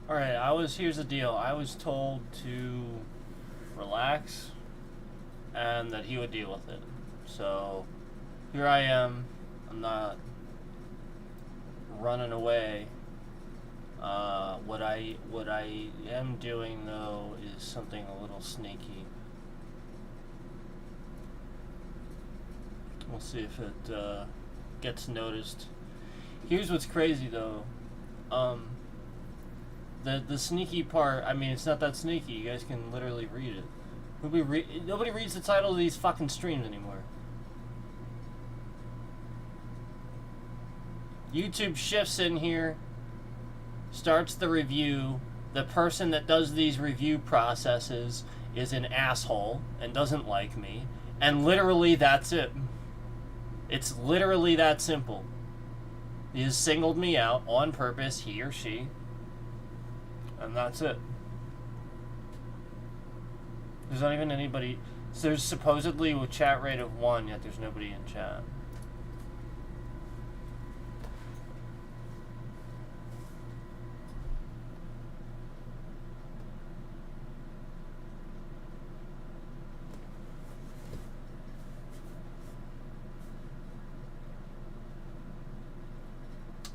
Alright, here's the deal. I was told to relax and that he would deal with it. So, here I am. I'm not running away. What I am doing, though, is something a little sneaky. We'll see if it gets noticed. Here's what's crazy, though. The sneaky part, I mean, it's not that sneaky. You guys can literally read it. Nobody reads the title of these fucking streams anymore. YouTube shifts in here, starts the review. The person that does these review processes is an asshole and doesn't like me. And literally, that's it. It's literally that simple. He has singled me out on purpose, he or she. And that's it. There's not even anybody. So there's supposedly a chat rate of 1, yet there's nobody in chat.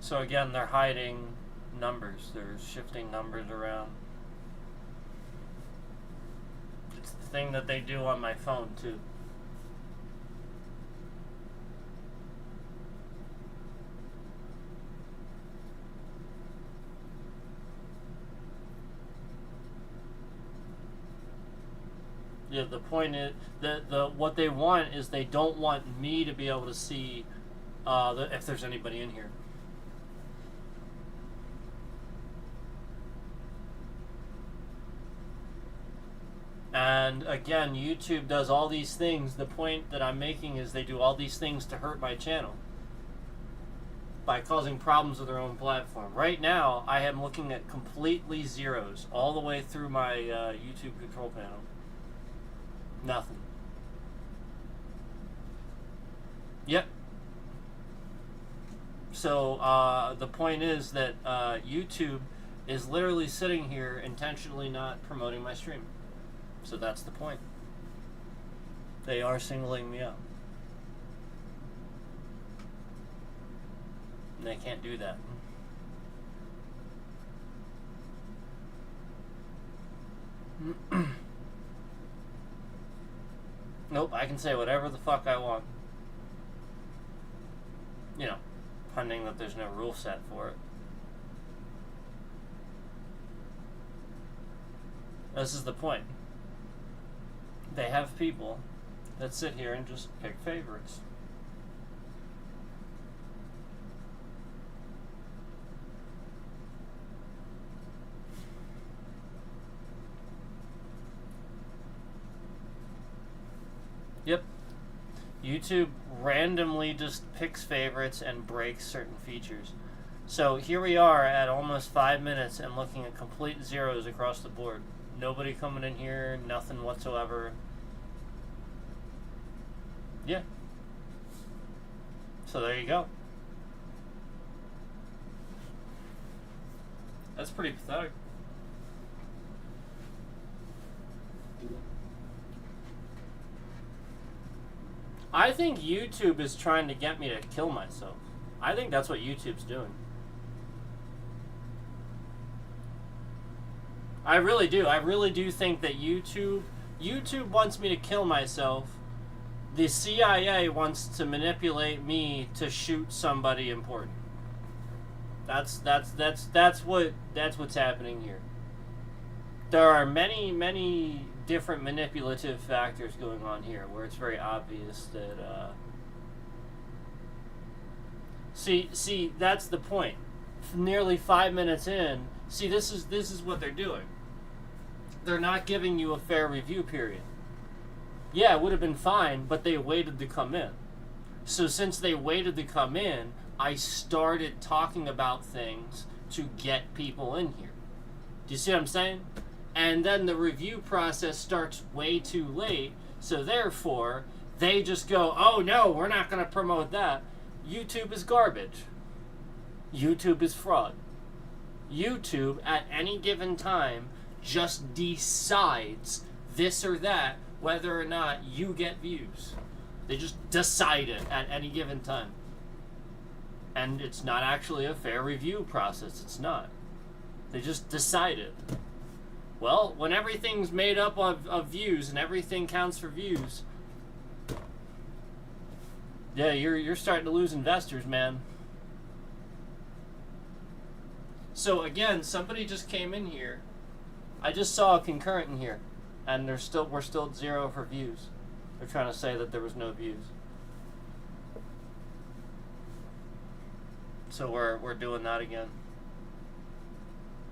So again, they're hiding numbers. They're shifting numbers around. It's the thing that they do on my phone, too. Yeah, the point is that what they want is they don't want me to be able to see if there's anybody in here. And again, YouTube does all these things. The point that I'm making is they do all these things to hurt my channel by causing problems with their own platform. Right now, I am looking at completely zeros all the way through my YouTube control panel. Nothing. Yep. So the point is that YouTube is literally sitting here intentionally not promoting my stream. So that's the point. They are singling me out. And they can't do that. Nope, I can say whatever the fuck I want. You know, pending that there's no rule set for it. This is the point. They have people that sit here and just pick favorites. Yep. YouTube randomly just picks favorites and breaks certain features. So here we are at almost 5 minutes and looking at complete zeros across the board. Nobody coming in here, nothing whatsoever. Yeah. So there you go. That's pretty pathetic. I think YouTube is trying to get me to kill myself. I think that's what YouTube's doing. I really do. I really do think that YouTube wants me to kill myself. The CIA wants to manipulate me to shoot somebody important. That's what's happening here. There are many different manipulative factors going on here where it's very obvious that see that's the point. Nearly 5 minutes in, see this is what they're doing. They're not giving you a fair review period. Yeah, it would have been fine, but they waited to come in. So since they waited to come in, I started talking about things to get people in here. Do you see what I'm saying? And then the review process starts way too late, so therefore, they just go, oh no, we're not going to promote that. YouTube is garbage. YouTube is fraud. YouTube at any given time just decides this or that, whether or not you get views. They just decide it at any given time. And it's not actually a fair review process. It's not. They just decide it. Well, when everything's made up of views and everything counts for views, yeah, you're starting to lose investors, man. So again, somebody just came in here. I just saw a concurrent in here, and we're still at 0 for views. They're trying to say that there was no views. So we're doing that again.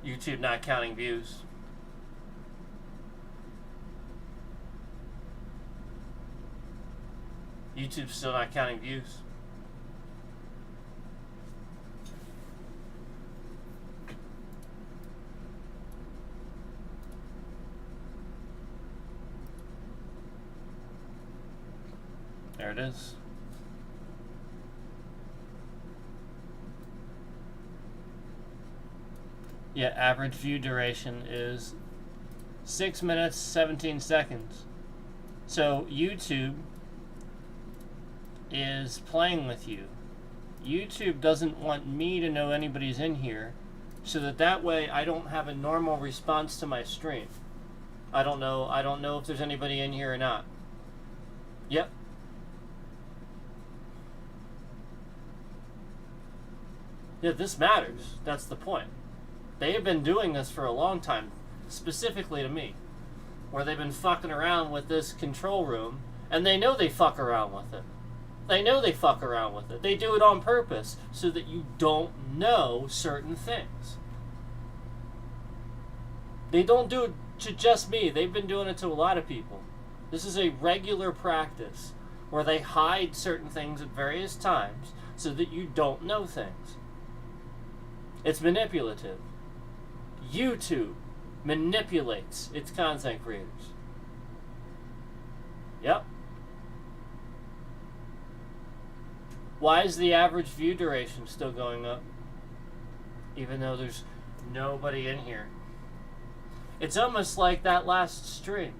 YouTube not counting views. YouTube's still not counting views. There it is. Yeah, average view duration is 6 minutes, 17 seconds. So YouTube is playing with you. YouTube doesn't want me to know anybody's in here, so that way I don't have a normal response to my stream. I don't know if there's anybody in here or not. Yep. Yeah, this matters. That's the point. They have been doing this for a long time, specifically to me, where they've been fucking around with this control room, and they know they fuck around with it. They know they fuck around with it. They do it on purpose so that you don't know certain things. They don't do it to just me. They've been doing it to a lot of people. This is a regular practice where they hide certain things at various times so that you don't know things. It's manipulative. YouTube manipulates its content creators. Yep. Why is the average view duration still going up? Even though there's nobody in here. It's almost like that last stream.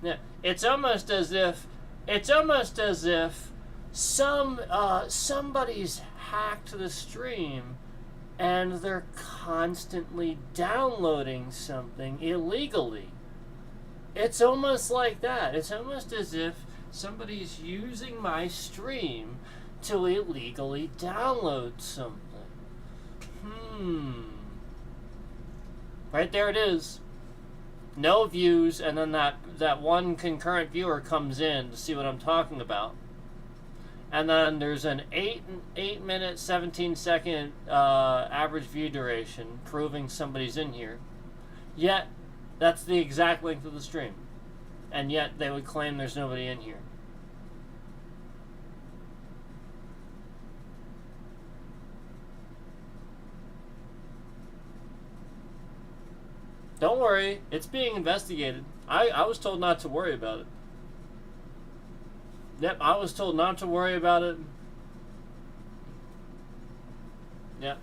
Yeah, it's almost as if somebody's hacked the stream and they're constantly downloading something illegally. It's almost like that. It's almost as if somebody's using my stream to illegally download something. Right there it is. No views, and then that one concurrent viewer comes in to see what I'm talking about. And then there's an 8 minute, 17 second average view duration, proving somebody's in here. Yet, that's the exact length of the stream. And yet, they would claim there's nobody in here. Don't worry, it's being investigated. I was told not to worry about it. Yep, I was told not to worry about it. Yep.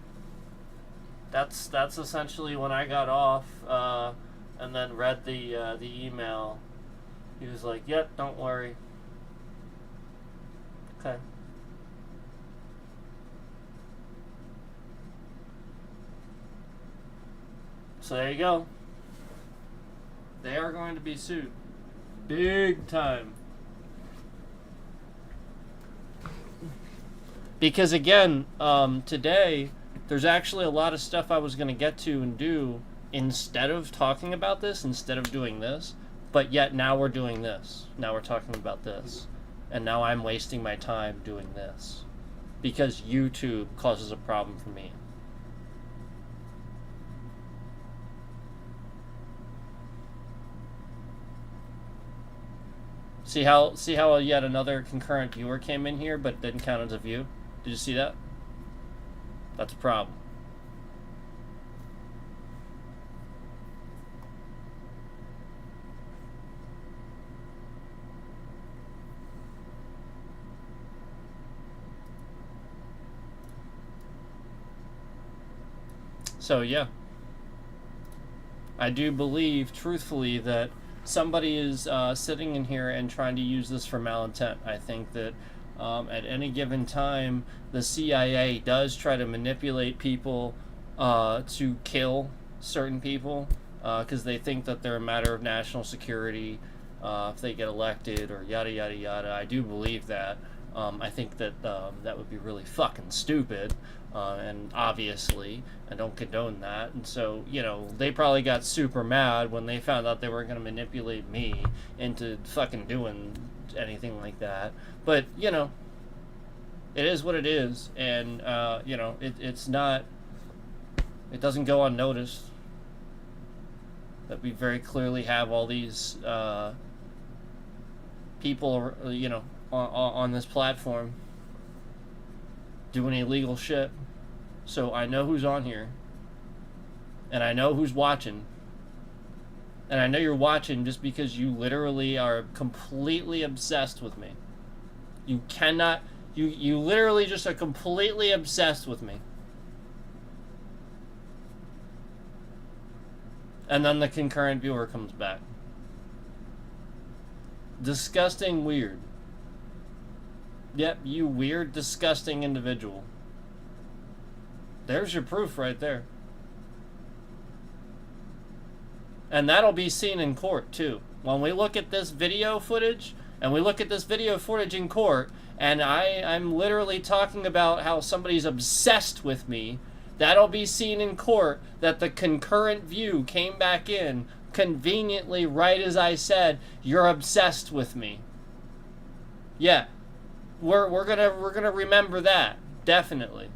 That's essentially when I got off, and then read the email. He was like, "Yep, don't worry." Okay. So there you go. They are going to be sued. Big time. Because again, today, there's actually a lot of stuff I was going to get to and do instead of talking about this, instead of doing this. But yet now we're doing this. Now we're talking about this. And now I'm wasting my time doing this. Because YouTube causes a problem for me. See how yet another concurrent viewer came in here but didn't count as a view? Did you see that? That's a problem. So yeah, I do believe truthfully that somebody is sitting in here and trying to use this for malintent. I think that at any given time, the CIA does try to manipulate people to kill certain people because they think that they're a matter of national security if they get elected or yada yada yada. I do believe that. I think that that would be really fucking stupid, and obviously I don't condone that. And so, you know, they probably got super mad when they found out they were going to manipulate me into fucking doing anything like that. But, you know, it is what it is, and, you know, it's not, it doesn't go unnoticed that we very clearly have all these people, you know, on this platform doing illegal shit. So I know who's on here, and I know who's watching, and I know you're watching just because you literally are completely obsessed with me. You cannot, you literally just are completely obsessed with me. And then the concurrent viewer comes back. Disgusting weird. Yep, you weird, disgusting individual. There's your proof right there. And that'll be seen in court, too. When we look at this video footage, and we look at this video footage in court, and I'm literally talking about how somebody's obsessed with me, that'll be seen in court that the concurrent view came back in conveniently right as I said, you're obsessed with me. Yeah. We're gonna remember that, definitely.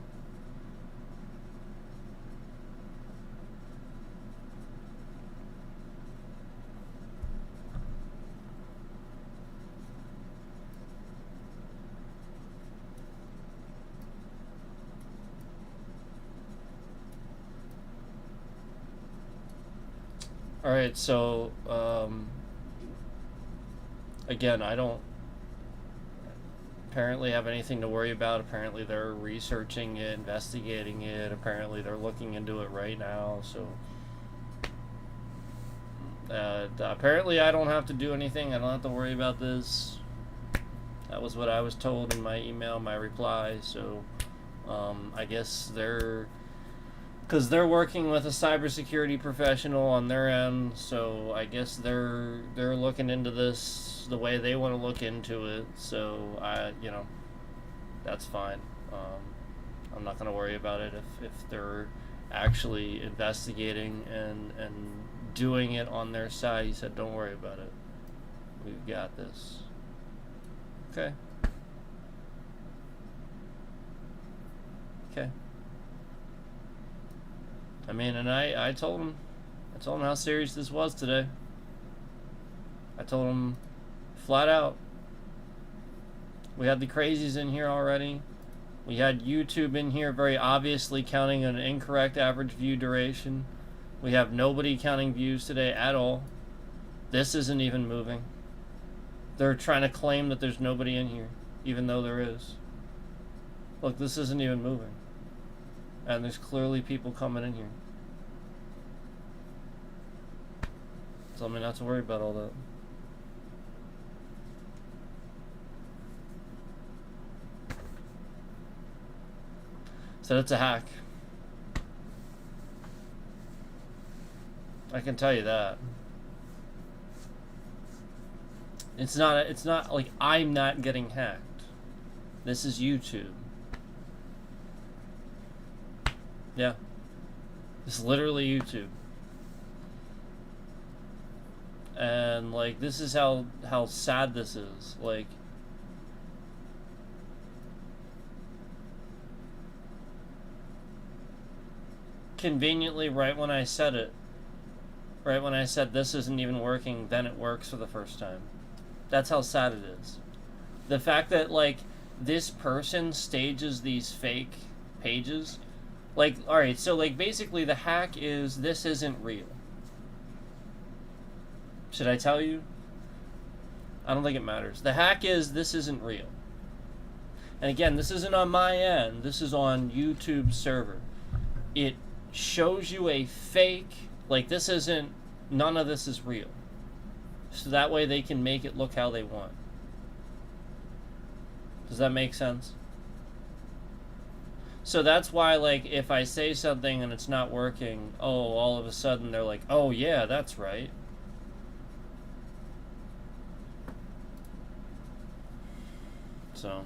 All right, so again, I don't apparently have anything to worry about. Apparently they're researching it, investigating it. Apparently they're looking into it right now. So apparently I don't have to do anything. I don't have to worry about this. That was what I was told in my email, my reply. So I guess because they're working with a cybersecurity professional on their end, so I guess they're looking into this the way they want to look into it. So you know, that's fine. I'm not gonna worry about it if they're actually investigating and doing it on their side. He said, "Don't worry about it. We've got this." Okay. Okay. I mean, and I told him how serious this was today. I told him flat out. We had the crazies in here already. We had YouTube in here very obviously counting an incorrect average view duration. We have nobody counting views today at all. This isn't even moving. They're trying to claim that there's nobody in here, even though there is. Look, this isn't even moving. And there's clearly people coming in here. Tell me not to worry about all that. So it's a hack. I can tell you that. It's not like I'm not getting hacked. This is YouTube. Yeah. It's literally YouTube. And like this is how sad this is. Like conveniently right when I said it, right when I said this isn't even working, then it works for the first time. That's how sad it is. The fact that like this person stages these fake pages. Like, alright, so like basically the hack is this isn't real. Should I tell you? I don't think it matters. The hack is this isn't real. And again, this isn't on my end. This is on YouTube's server. It shows you a fake, like this isn't, none of this is real. So that way they can make it look how they want. Does that make sense? So that's why, like, if I say something and it's not working, oh, all of a sudden they're like, oh yeah, that's right. So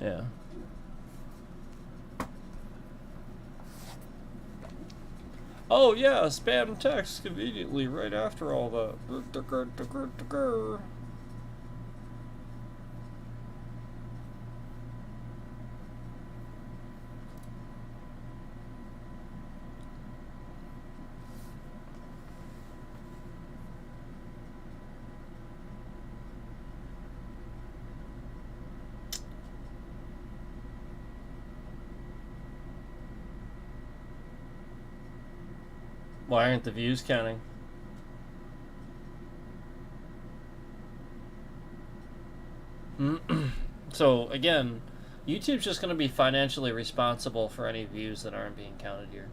yeah. Oh yeah, spam text conveniently right after all that. Why aren't the views counting? So again, YouTube's just going to be financially responsible for any views that aren't being counted here.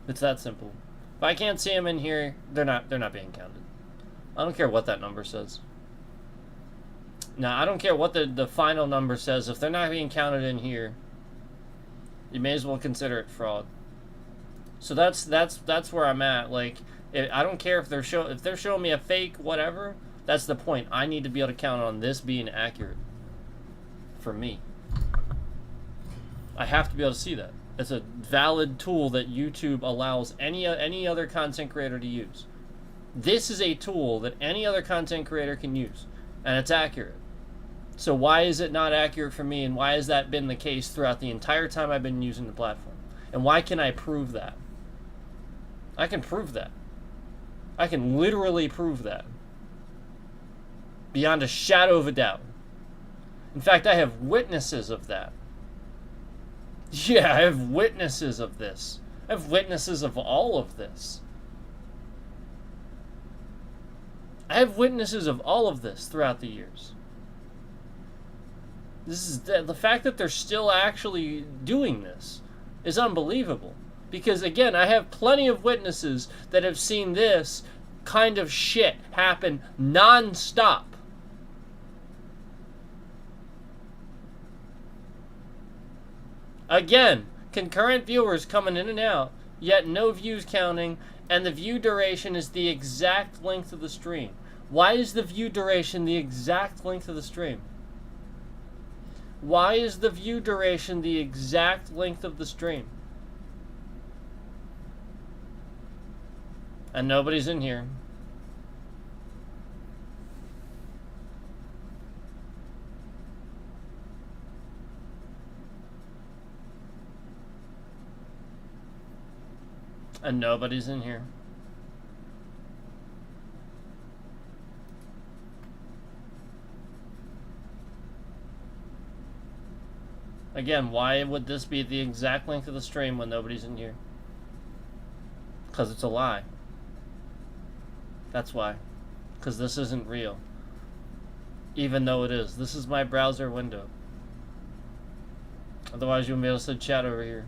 It's that simple. If I can't see them in here, they're not being counted. I don't care what that number says. Now, I don't care what the final number says. If they're not being counted in here, you may as well consider it fraud. So that's where I'm at. Like, I don't care if they're showing me a fake whatever. That's the point. I need to be able to count on this being accurate for me. I have to be able to see that. It's a valid tool that YouTube allows any other content creator to use. This is a tool that any other content creator can use, and it's accurate. So why is it not accurate for me, and why has that been the case throughout the entire time I've been using the platform? And why can I prove that? I can prove that. I can literally prove that. Beyond a shadow of a doubt. In fact, I have witnesses of that. Yeah, I have witnesses of this. I have witnesses of all of this. I have witnesses of all of this throughout the years. This is the fact that they're still actually doing this is unbelievable. Because again, I have plenty of witnesses that have seen this kind of shit happen non-stop. Again, concurrent viewers coming in and out, yet no views counting, and the view duration is the exact length of the stream. Why is the view duration the exact length of the stream? Why is the view duration the exact length of the stream? And nobody's in here. And nobody's in here. Again, why would this be the exact length of the stream when nobody's in here? Because it's a lie. That's why. Because this isn't real. Even though it is. This is my browser window. Otherwise you wouldn't be able to sit chat over here.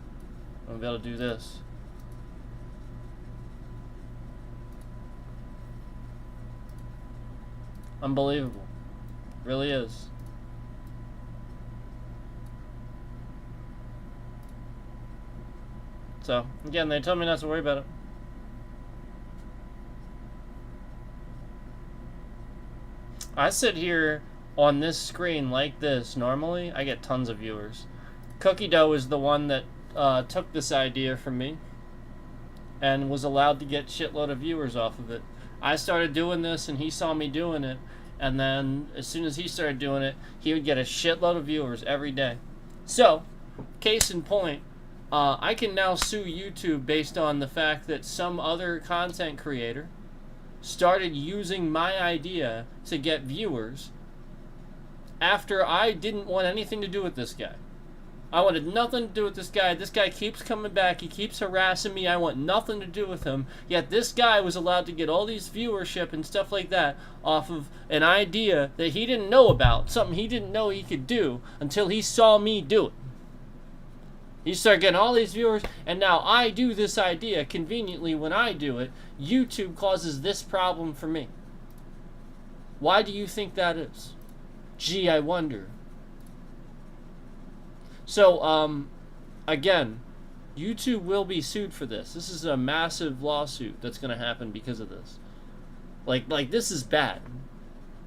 I wouldn't be able to do this. Unbelievable. Really is. So, again, they told me not to worry about it. I sit here on this screen like this. Normally, I get tons of viewers. Cookie Dough is the one that took this idea from me and was allowed to get shitload of viewers off of it. I started doing this and he saw me doing it, and then as soon as he started doing it, he would get a shitload of viewers every day. So, case in point, I can now sue YouTube based on the fact that some other content creator started using my idea to get viewers after I didn't want anything to do with this guy. I wanted nothing to do with this guy. This guy keeps coming back. He keeps harassing me. I want nothing to do with him. Yet this guy was allowed to get all these viewership and stuff like that off of an idea that he didn't know about, something he didn't know he could do until he saw me do it. He started getting all these viewers, and now I do this idea conveniently. When I do it, YouTube causes this problem for me. Why do you think that is? Gee, I wonder. So, again, YouTube will be sued for this. This is a massive lawsuit that's going to happen because of this. Like this is bad.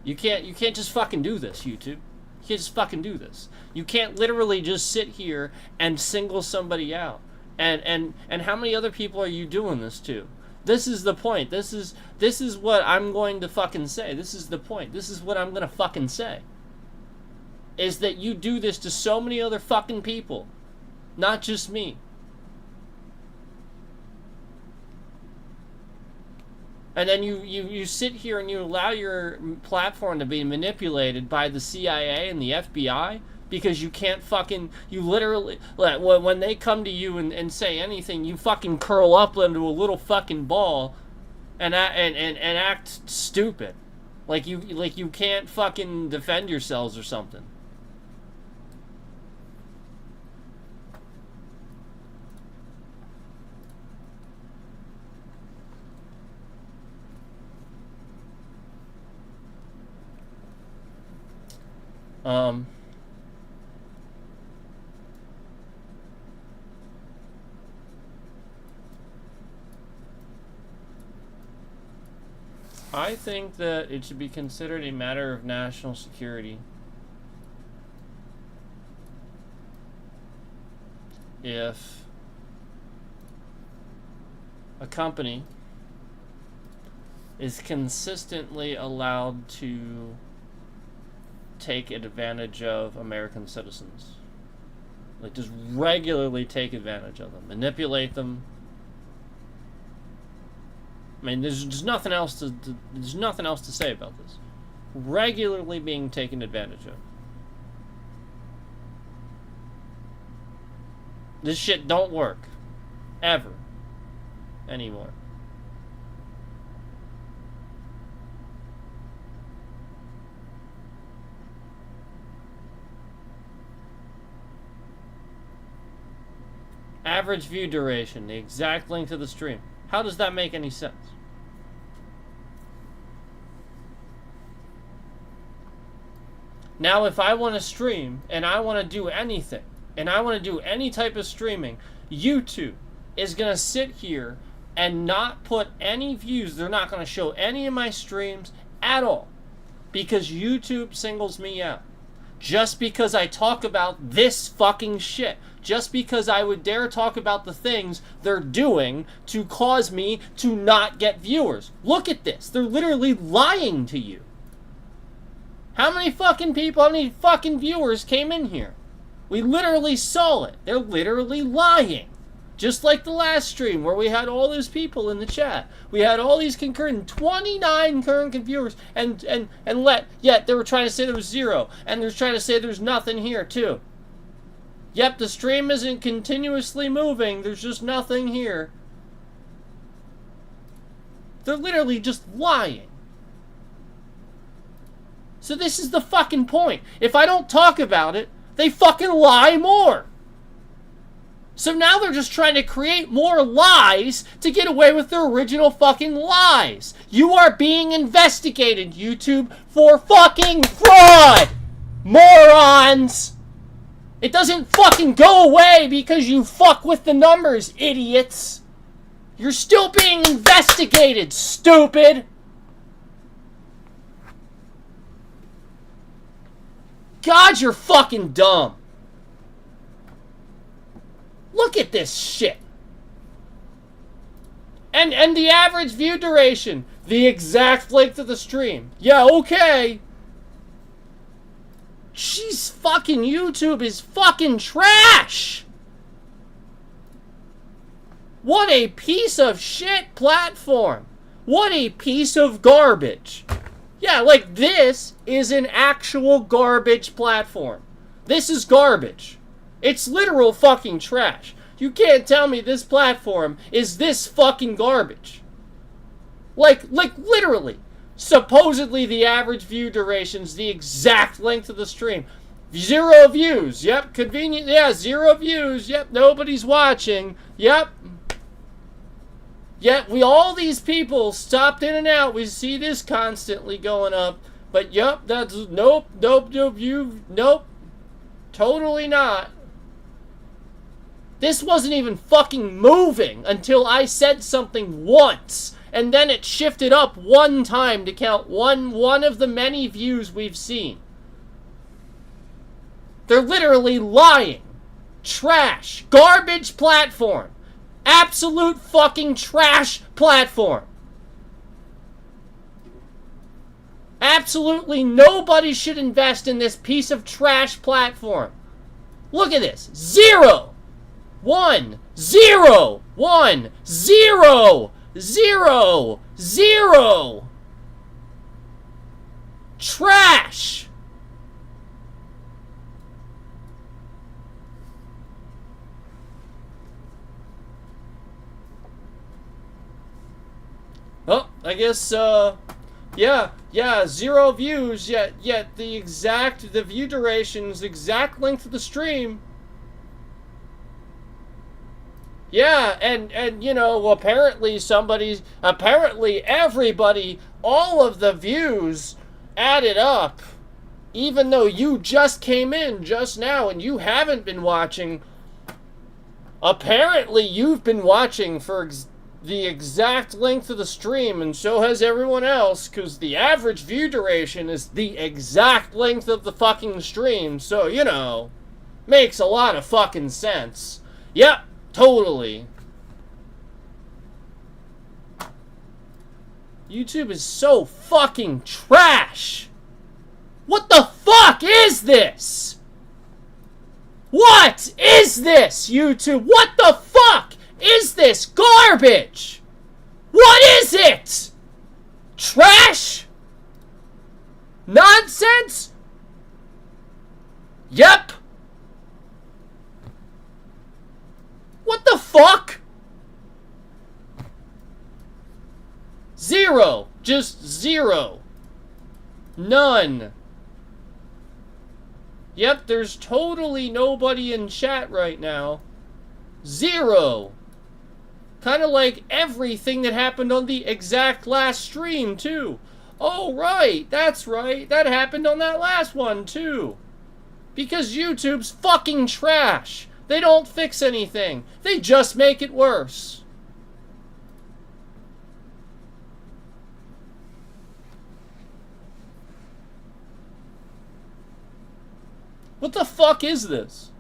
You can't just fucking do this, YouTube. You can't just fucking do this. You can't literally just sit here and single somebody out. And how many other people are you doing this to? This is the point. This is what I'm going to fucking say. This is the point. This is what I'm going to fucking say. Is that you do this to so many other fucking people. Not just me. And then you sit here and you allow your platform to be manipulated by the CIA and the FBI because you can't fucking, you literally, when they come to you and say anything, you fucking curl up into a little fucking ball and act stupid. Like you can't fucking defend yourselves or something. I think that it should be considered a matter of national security if a company is consistently allowed to take advantage of American citizens. Like, just regularly take advantage of them, manipulate them. I mean, there's nothing else to say about this. Regularly being taken advantage of. This shit don't work. Ever. Anymore. Average view duration, the exact length of the stream. How does that make any sense? Now, if I want to stream, and I want to do anything, and I want to do any type of streaming, YouTube is going to sit here and not put any views. They're not going to show any of my streams at all. Because YouTube singles me out. Just because I talk about this fucking shit. Just because I would dare talk about the things they're doing to cause me to not get viewers. Look at this. They're literally lying to you. How many fucking people, how many fucking viewers came in here? We literally saw it. They're literally lying. Just like the last stream where we had all those people in the chat. We had all these concurrent, 29 current viewers, yet they were trying to say there was 0. And they're trying to say there's nothing here too. Yep, the stream isn't continuously moving. There's just nothing here. They're literally just lying. So this is the fucking point. If I don't talk about it, they fucking lie more. So now they're just trying to create more lies to get away with their original fucking lies. You are being investigated, YouTube, for fucking fraud! Morons! It doesn't fucking go away because you fuck with the numbers, idiots! You're still being investigated, stupid! God, you're fucking dumb. Look at this shit. And the average view duration. The exact length of the stream. Yeah, okay. Jeez, fucking YouTube is fucking trash. What a piece of shit platform. What a piece of garbage. Yeah, like this is an actual garbage platform. This is garbage. It's literal fucking trash. You can't tell me this platform is this fucking garbage. Like literally. Supposedly the average view duration's the exact length of the stream. 0 views. Yep, convenient. Yeah, 0 views. Yep, nobody's watching. Yep. Yet all these people stopped in and out. We see this constantly going up. But yep, that's nope, totally not. This wasn't even fucking moving until I said something once. And then it shifted up one time to count one of the many views we've seen. They're literally lying. Trash. Garbage platform. Absolute fucking trash platform. Absolutely nobody should invest in this piece of trash platform. Look at this. 0. 1. 0. 1. 0. 0. 0. Trash. Oh, I guess, yeah, 0 views, yet the view duration's exact length of the stream. Yeah, and you know, apparently everybody, all of the views added up, even though you just came in just now and you haven't been watching. Apparently you've been watching for the exact length of the stream, and so has everyone else, because the average view duration is the exact length of the fucking stream, so, you know, makes a lot of fucking sense. Yep. Totally. YouTube is so fucking trash. What the fuck is this? What is this, YouTube? What the fuck is this garbage? What is it? Trash? Nonsense? Yep. What the fuck? 0. Just 0. None. Yep, there's totally nobody in chat right now. 0. Kind of like everything that happened on the exact last stream, too. Oh, right. That's right. That happened on that last one, too. Because YouTube's fucking trash. They don't fix anything. They just make it worse. What the fuck is this?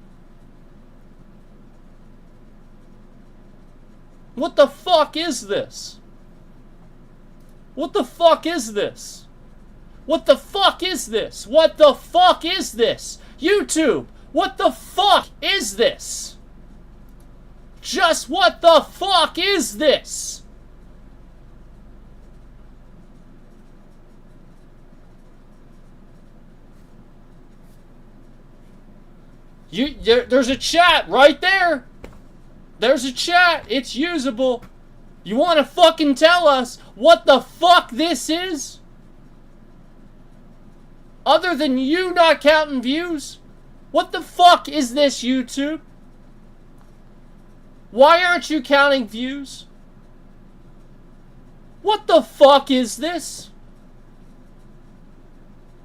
What the fuck is this? What the fuck is this? What the fuck is this? What the fuck is this? YouTube! What the fuck is this? Just what the fuck is this? There's a chat right there. There's a chat. It's usable. You want to fucking tell us what the fuck this is? Other than you not counting views? What the fuck is this, YouTube? Why aren't you counting views? What the fuck is this?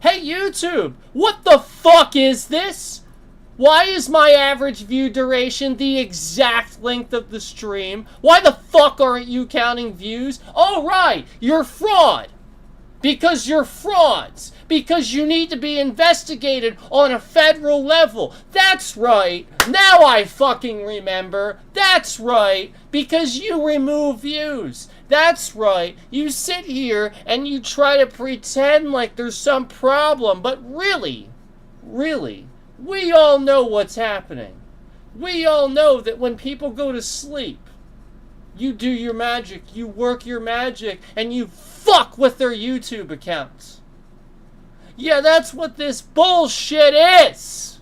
Hey, YouTube! What the fuck is this? Why is my average view duration the exact length of the stream? Why the fuck aren't you counting views? Oh, right! You're fraud! Because you're frauds. Because you need to be investigated on a federal level. That's right. Now I fucking remember. That's right. Because you remove views. That's right. You sit here and you try to pretend like there's some problem. But really, we all know what's happening. We all know that when people go to sleep, you do your magic, you work your magic, and you fuck with their YouTube accounts. Yeah, that's what this bullshit is.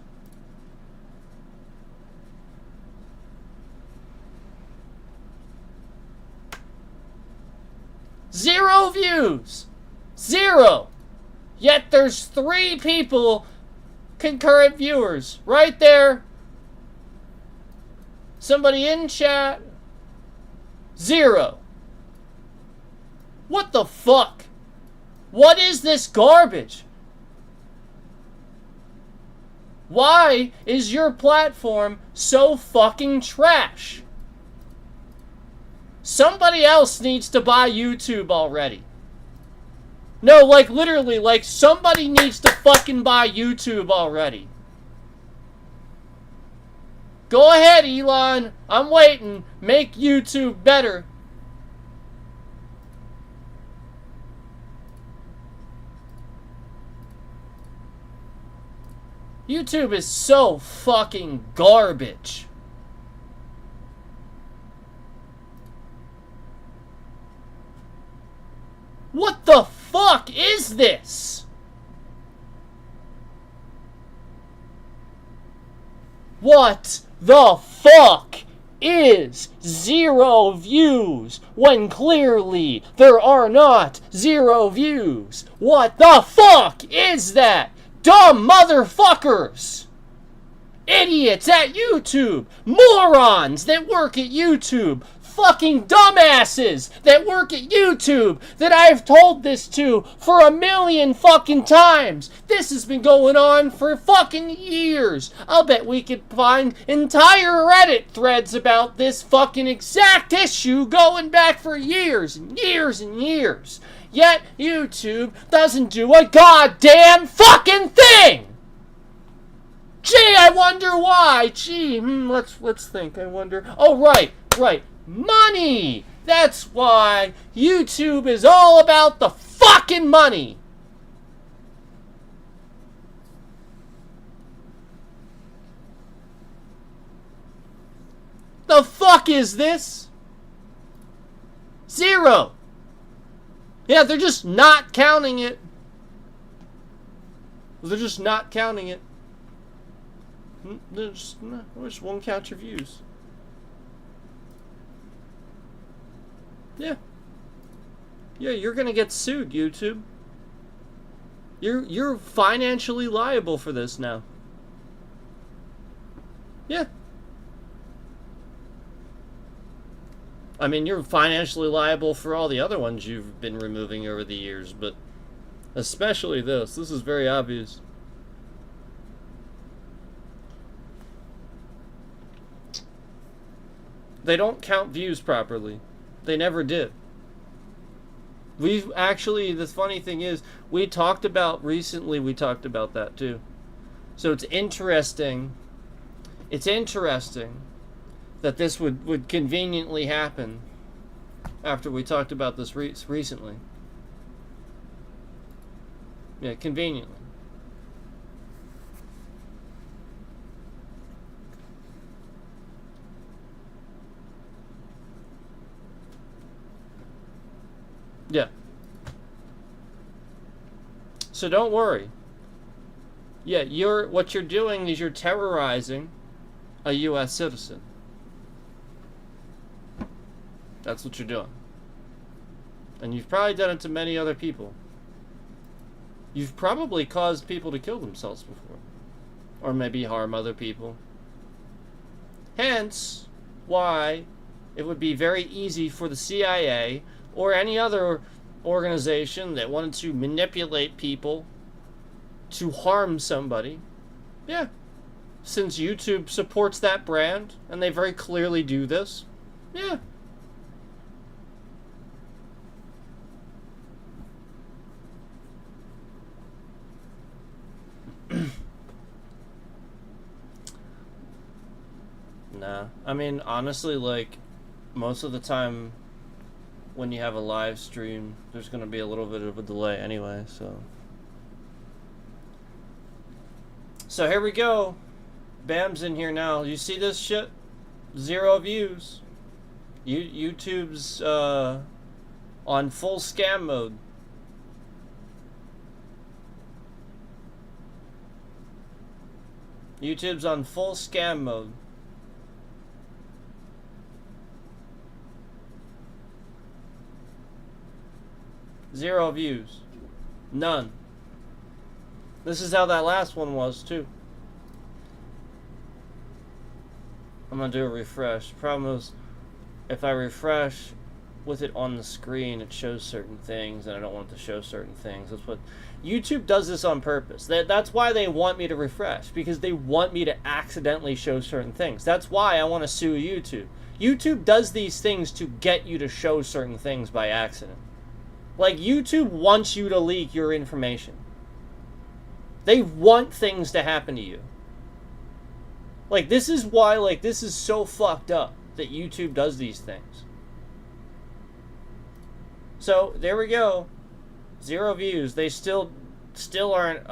0 views. 0. Yet there's 3 people, concurrent viewers. Right there. Somebody in chat. 0. What the fuck? What is this garbage? Why is your platform so fucking trash? Somebody else needs to buy YouTube already. No, like literally, like somebody needs to fucking buy YouTube already. Go ahead, Elon. I'm waiting. Make YouTube better. YouTube is so fucking garbage. What the fuck is this? What the fuck is 0 views when clearly there are not 0 views? What the fuck is that? Dumb motherfuckers! Idiots at YouTube! Morons that work at YouTube! Fucking dumbasses that work at YouTube that I've told this to for 1,000,000 fucking times! This has been going on for fucking years! I'll bet we could find entire Reddit threads about this fucking exact issue going back for years and years and years! Yet YouTube doesn't do a goddamn fucking thing! Gee, I wonder why. Gee, let's think. I wonder. Oh, right. Money! That's why YouTube is all about the fucking money! The fuck is this? 0! Yeah, they're just not counting it. They're just not counting it. They just won't count your views. Yeah, you're gonna get sued, YouTube. You're financially liable for this now. Yeah. I mean, you're financially liable for all the other ones you've been removing over the years, but especially this. This is very obvious. They don't count views properly. They never did. We've actually, the funny thing is, we talked about that too. So it's interesting. It's interesting that this would conveniently happen after we talked about this recently. Yeah, conveniently. Yeah. So don't worry. Yeah, what you're doing is you're terrorizing a U.S. citizen. That's what you're doing. And you've probably done it to many other people. You've probably caused people to kill themselves before. Or maybe harm other people. Hence, why it would be very easy for the CIA or any other organization that wanted to manipulate people to harm somebody. Yeah. Since YouTube supports that brand, and they very clearly do this. Yeah. Nah. I mean, honestly, like, most of the time when you have a live stream, there's going to be a little bit of a delay anyway, so. So here we go. Bam's in here now. You see this shit? 0 views. YouTube's on full scam mode. YouTube's on full scam mode. 0 views. None. This is how that last one was, too. I'm gonna do a refresh. The problem is, if I refresh with it on the screen, it shows certain things, and I don't want it to show certain things. That's what YouTube does this on purpose. That's why they want me to refresh, because they want me to accidentally show certain things. That's why I want to sue YouTube. YouTube does these things to get you to show certain things by accident. Like, YouTube wants you to leak your information. They want things to happen to you. Like, this is why, like, this is so fucked up that YouTube does these things. So, there we go. 0 views. They still aren't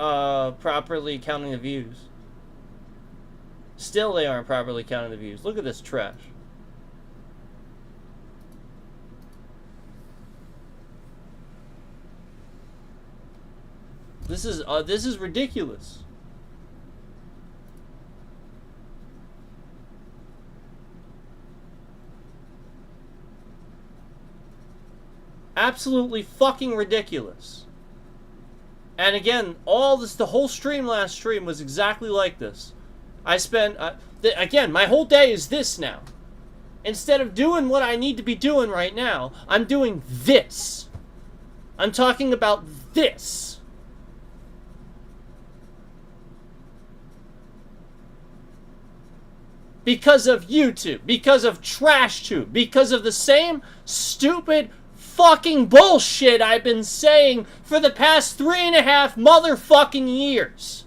properly counting the views. Still, they aren't properly counting the views. Look at this trash. This is ridiculous. Absolutely fucking ridiculous. And again, the whole stream last stream was exactly like this. I spent, again, my whole day is this now. Instead of doing what I need to be doing right now, I'm doing this. I'm talking about this. Because of YouTube, because of TrashTube, because of the same stupid fucking bullshit I've been saying for the past 3.5 motherfucking years.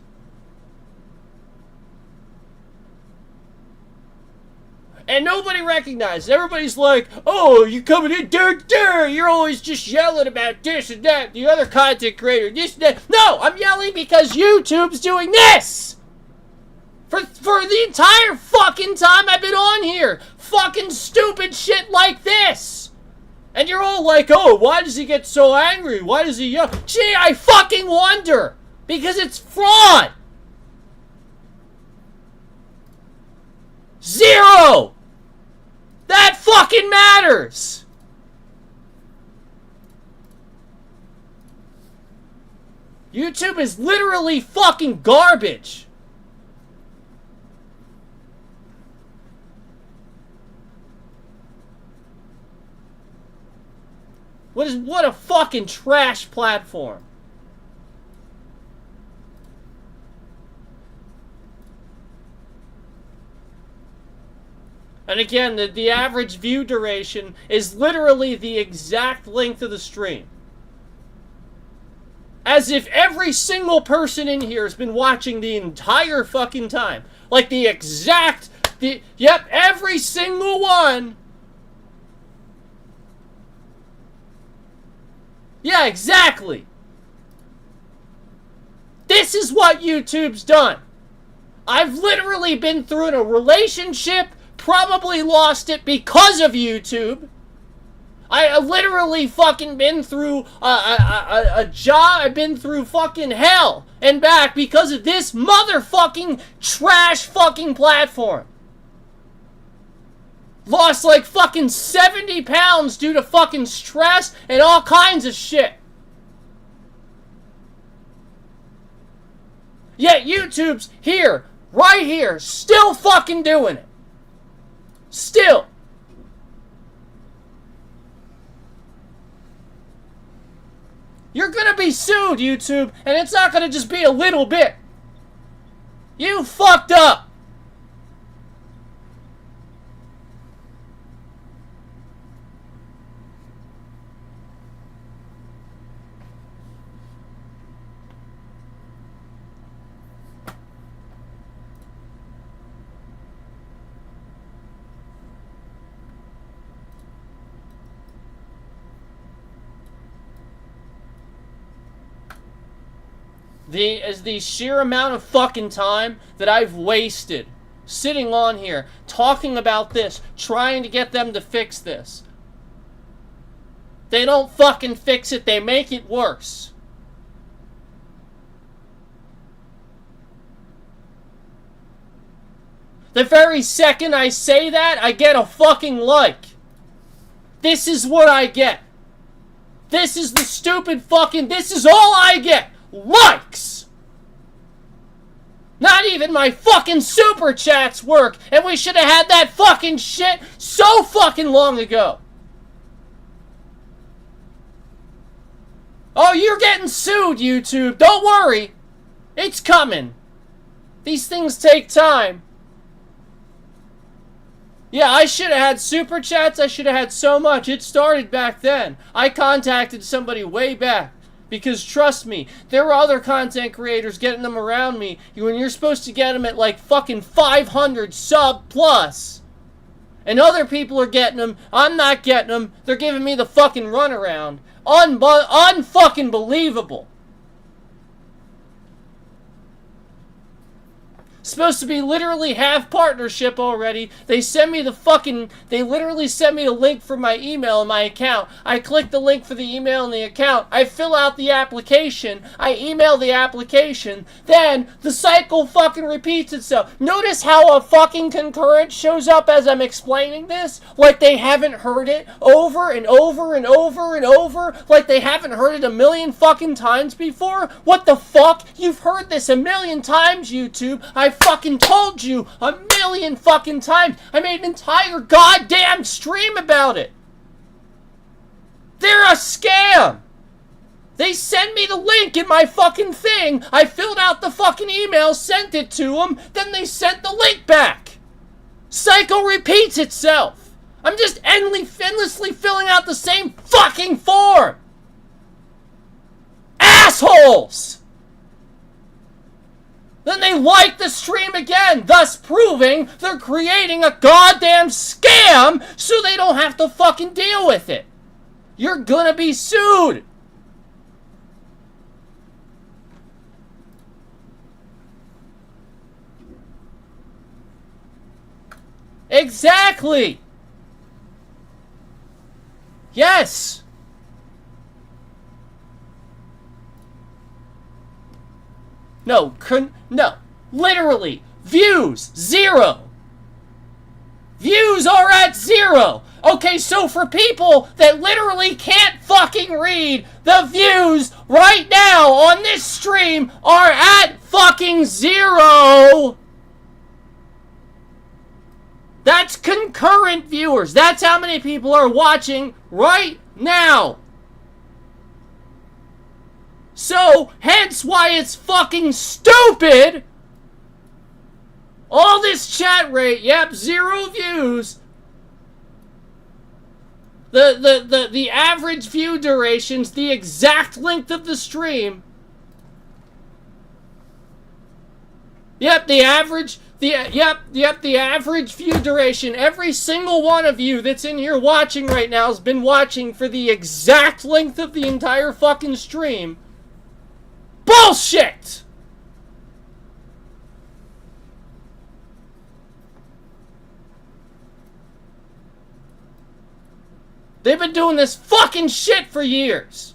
And nobody recognizes. Everybody's like, oh, you coming in, you're always just yelling about this and that, the other content creator, this and that. No, I'm yelling because YouTube's doing this! For the entire fucking time I've been on here! Fucking stupid shit like this! And you're all like, oh, why does he get so angry? Why does he yell? Gee, I fucking wonder! Because it's fraud! 0! That fucking matters! YouTube is literally fucking garbage! What a fucking trash platform. And again, the average view duration is literally the exact length of the stream. As if every single person in here has been watching the entire fucking time. Like yep, every single one. Yeah, exactly. This is what YouTube's done. I've literally been through a relationship, probably lost it because of YouTube. I literally fucking been through a job. I've been through fucking hell and back because of this motherfucking trash fucking platform. Lost like fucking 70 pounds due to fucking stress and all kinds of shit. Yet YouTube's here, right here, still fucking doing it. Still. You're gonna be sued, YouTube, and it's not gonna just be a little bit. You fucked up. The sheer amount of fucking time that I've wasted sitting on here, talking about this, trying to get them to fix this. They don't fucking fix it, they make it worse. The very second I say that, I get a fucking like. This is what I get. This is the stupid fucking, this is all I get. Likes. Not even my fucking super chats work, and we should have had that fucking shit so fucking long ago. Oh, you're getting sued, YouTube. Don't worry. It's coming. These things take time. Yeah, I should have had super chats. I should have had so much. It started back then. I contacted somebody way back. Because trust me, there were other content creators getting them around me when you're supposed to get them at like fucking 500 sub plus. And other people are getting them. I'm not getting them. They're giving me the fucking runaround. Unfucking believable. Supposed to be literally half partnership already. They literally send me a link for my email and my account. I click the link for the email and the account. I fill out the application. I email the application. Then the cycle fucking repeats itself. Notice how a fucking concurrent shows up as I'm explaining this? Like they haven't heard it over and over and over and over? Like they haven't heard it a million fucking times before? What the fuck? You've heard this a million times, YouTube. I fucking told you a million fucking times. I made an entire goddamn stream about it. They're a scam. They send me the link in my fucking thing. I filled out the fucking email, sent it to them, then they sent the link back. Cycle repeats itself. I'm just endlessly filling out the same fucking form. Assholes! Then they like the stream again, thus proving they're creating a goddamn scam so they don't have to fucking deal with it. You're gonna be sued. Exactly. Yes. No, literally, views, 0. Views are at 0. Okay, so for people that literally can't fucking read, the views right now on this stream are at fucking 0. That's concurrent viewers. That's how many people are watching right now. So, hence why it's fucking stupid. All this chat rate, yep, 0 views. The average view duration's the exact length of the stream. Yep, the average view duration. Every single one of you that's in here watching right now has been watching for the exact length of the entire fucking stream. Bullshit! They've been doing this fucking shit for years.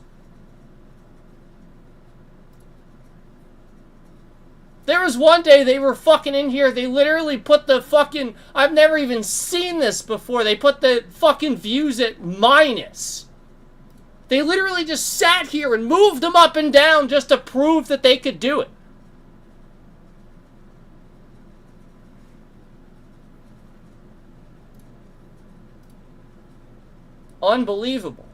There was one day they were fucking in here, they literally put the fucking, I've never even seen this before, they put the fucking views at minus. They literally just sat here and moved them up and down just to prove that they could do it. Unbelievable.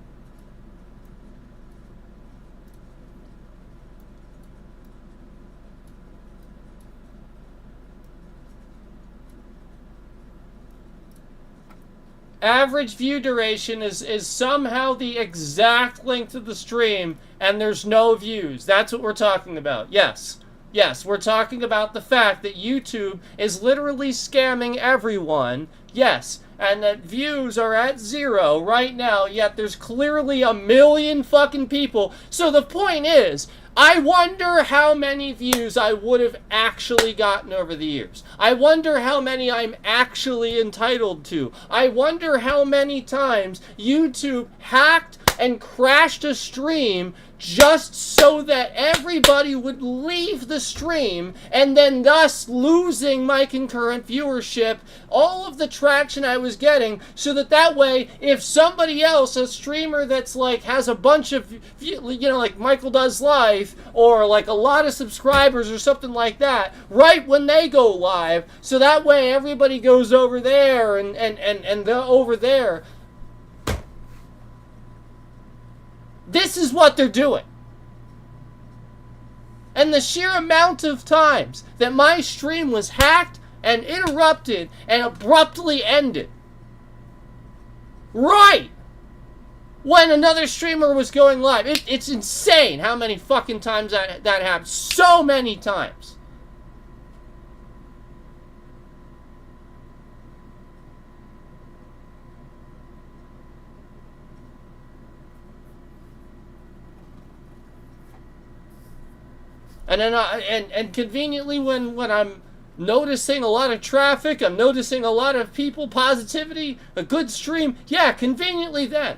Average view duration is somehow the exact length of the stream, and there's no views. That's what we're talking about. Yes. Yes, we're talking about the fact that YouTube is literally scamming everyone. Yes, and that views are at 0 right now, yet there's clearly a million fucking people. So the point is, I wonder how many views I would have actually gotten over the years. I wonder how many I'm actually entitled to. I wonder how many times YouTube hacked and crashed a stream just so that everybody would leave the stream, and then thus losing my concurrent viewership, all of the traction I was getting, so that way, if somebody else, a streamer that's like has a bunch of, like Michael Does Live, or like a lot of subscribers or something like that, right when they go live, so that way everybody goes over there and they're over there. This is what they're doing. And the sheer amount of times that my stream was hacked and interrupted and abruptly ended, right when another streamer was going live. It's insane how many fucking times that happened. So many times. And then and conveniently when I'm noticing a lot of traffic, I'm noticing a lot of people, positivity, a good stream, yeah, conveniently then.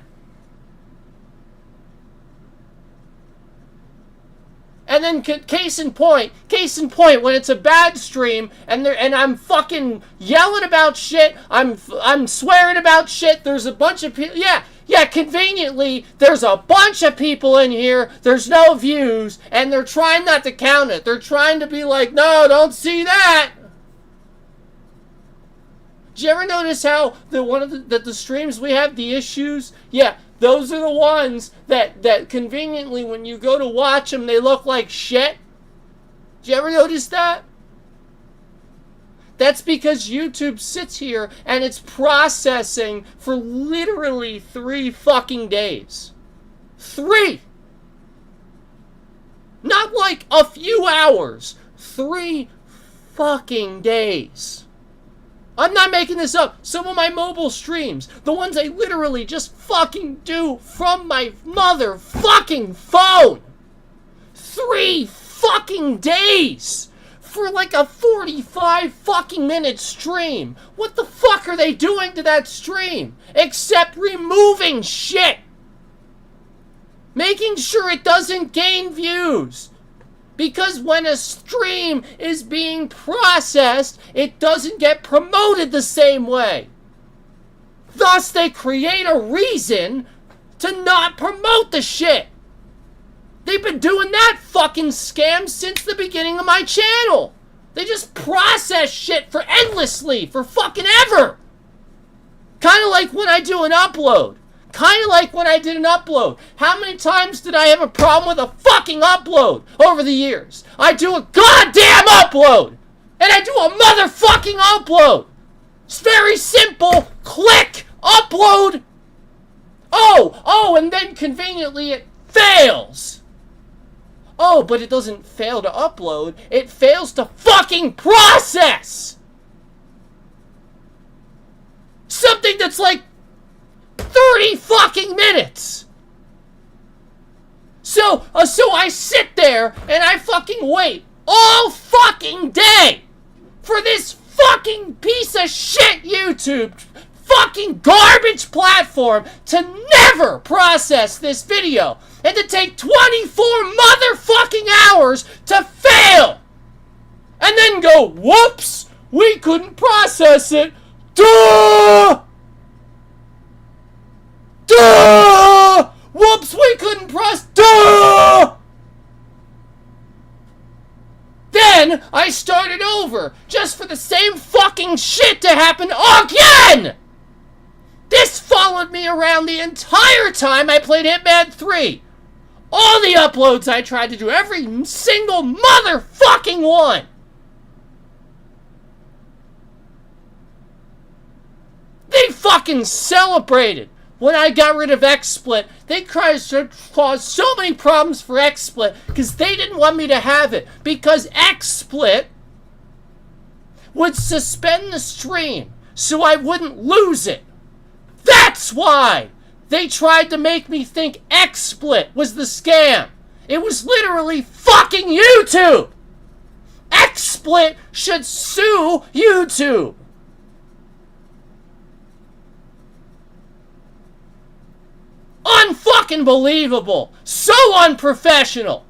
And then case in point, when it's a bad stream and I'm fucking yelling about shit, I'm swearing about shit, there's a bunch of people, yeah, conveniently, there's a bunch of people in here, there's no views, and they're trying not to count it. They're trying to be like, no, don't see that. Did you ever notice how the streams we have, the issues? Yeah, those are the ones that conveniently, when you go to watch them, they look like shit. Did you ever notice that? That's because YouTube sits here and it's processing for literally 3 fucking days. 3! Not like a few hours. 3 fucking days. I'm not making this up. Some of my mobile streams, the ones I literally just fucking do from my motherfucking phone. 3 fucking days! For like a 45 fucking minute stream. What the fuck are they doing to that stream? Except removing shit. Making sure it doesn't gain views. Because when a stream is being processed, it doesn't get promoted the same way. Thus, they create a reason to not promote the shit. They've been doing that fucking scam since the beginning of my channel. They just process shit for endlessly, for fucking ever. Kind of like when I do an upload. Kind of like when I did an upload. How many times did I have a problem with a fucking upload over the years? I do a goddamn upload. And I do a motherfucking upload. It's very simple. Click. Upload. Oh, and then conveniently it fails. Oh, but it doesn't fail to upload. It fails to fucking process! Something that's like 30 fucking minutes! So I sit there and I fucking wait all fucking day for this fucking piece of shit YouTube fucking garbage platform to never process this video and to take 24 motherfucking hours to fail and then go, whoops, we couldn't process it. Duh! Duh! Whoops, we couldn't process. Duh! Then I started over just for the same fucking shit to happen again! This followed me around the entire time I played Hitman 3. All the uploads I tried to do, every single motherfucking one. They fucking celebrated when I got rid of XSplit. They caused so many problems for XSplit because they didn't want me to have it. Because XSplit would suspend the stream so I wouldn't lose it. That's why they tried to make me think XSplit was the scam. It was literally fucking YouTube. XSplit should sue YouTube. Unfucking believable. So unprofessional.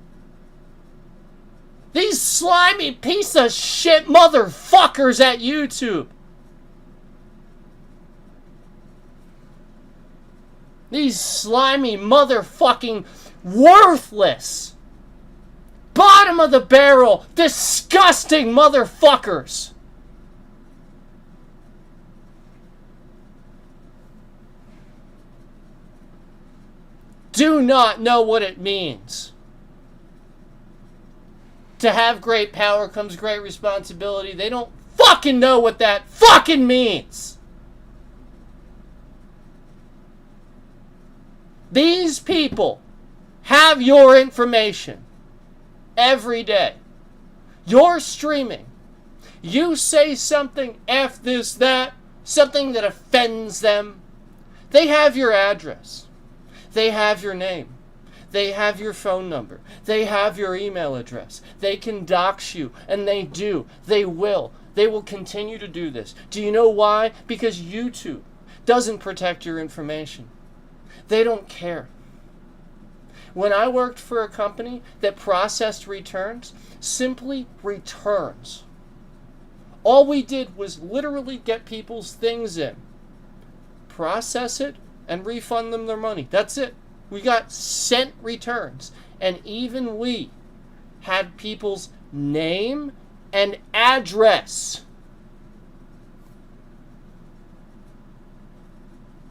These slimy piece of shit motherfuckers at YouTube. These slimy motherfucking worthless, bottom of the barrel, disgusting motherfuckers. Do not know what it means. To have great power comes great responsibility. They don't fucking know what that fucking means. These people have your information every day. You're streaming. You say something, F this, that, something that offends them. They have your address. They have your name. They have your phone number. They have your email address. They can dox you, and they do. They will. They will continue to do this. Do you know why? Because YouTube doesn't protect your information. They don't care. When I worked for a company that processed returns, simply returns. All we did was literally get people's things in, process it, and refund them their money. That's it. We got sent returns. And even we had people's name and address.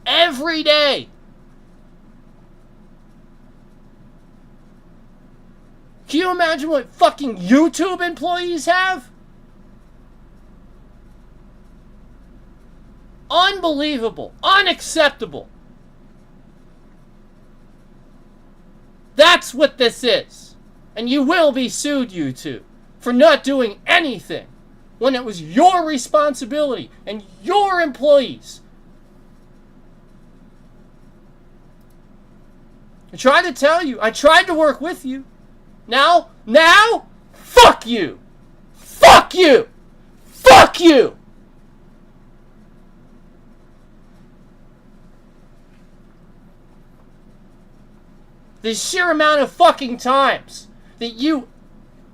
Every day. Can you imagine what fucking YouTube employees have? Unbelievable. Unacceptable. That's what this is. And you will be sued, YouTube, for not doing anything when it was your responsibility and your employees. I tried to tell you. I tried to work with you. Now, fuck you. Fuck you. Fuck you. The sheer amount of fucking times that you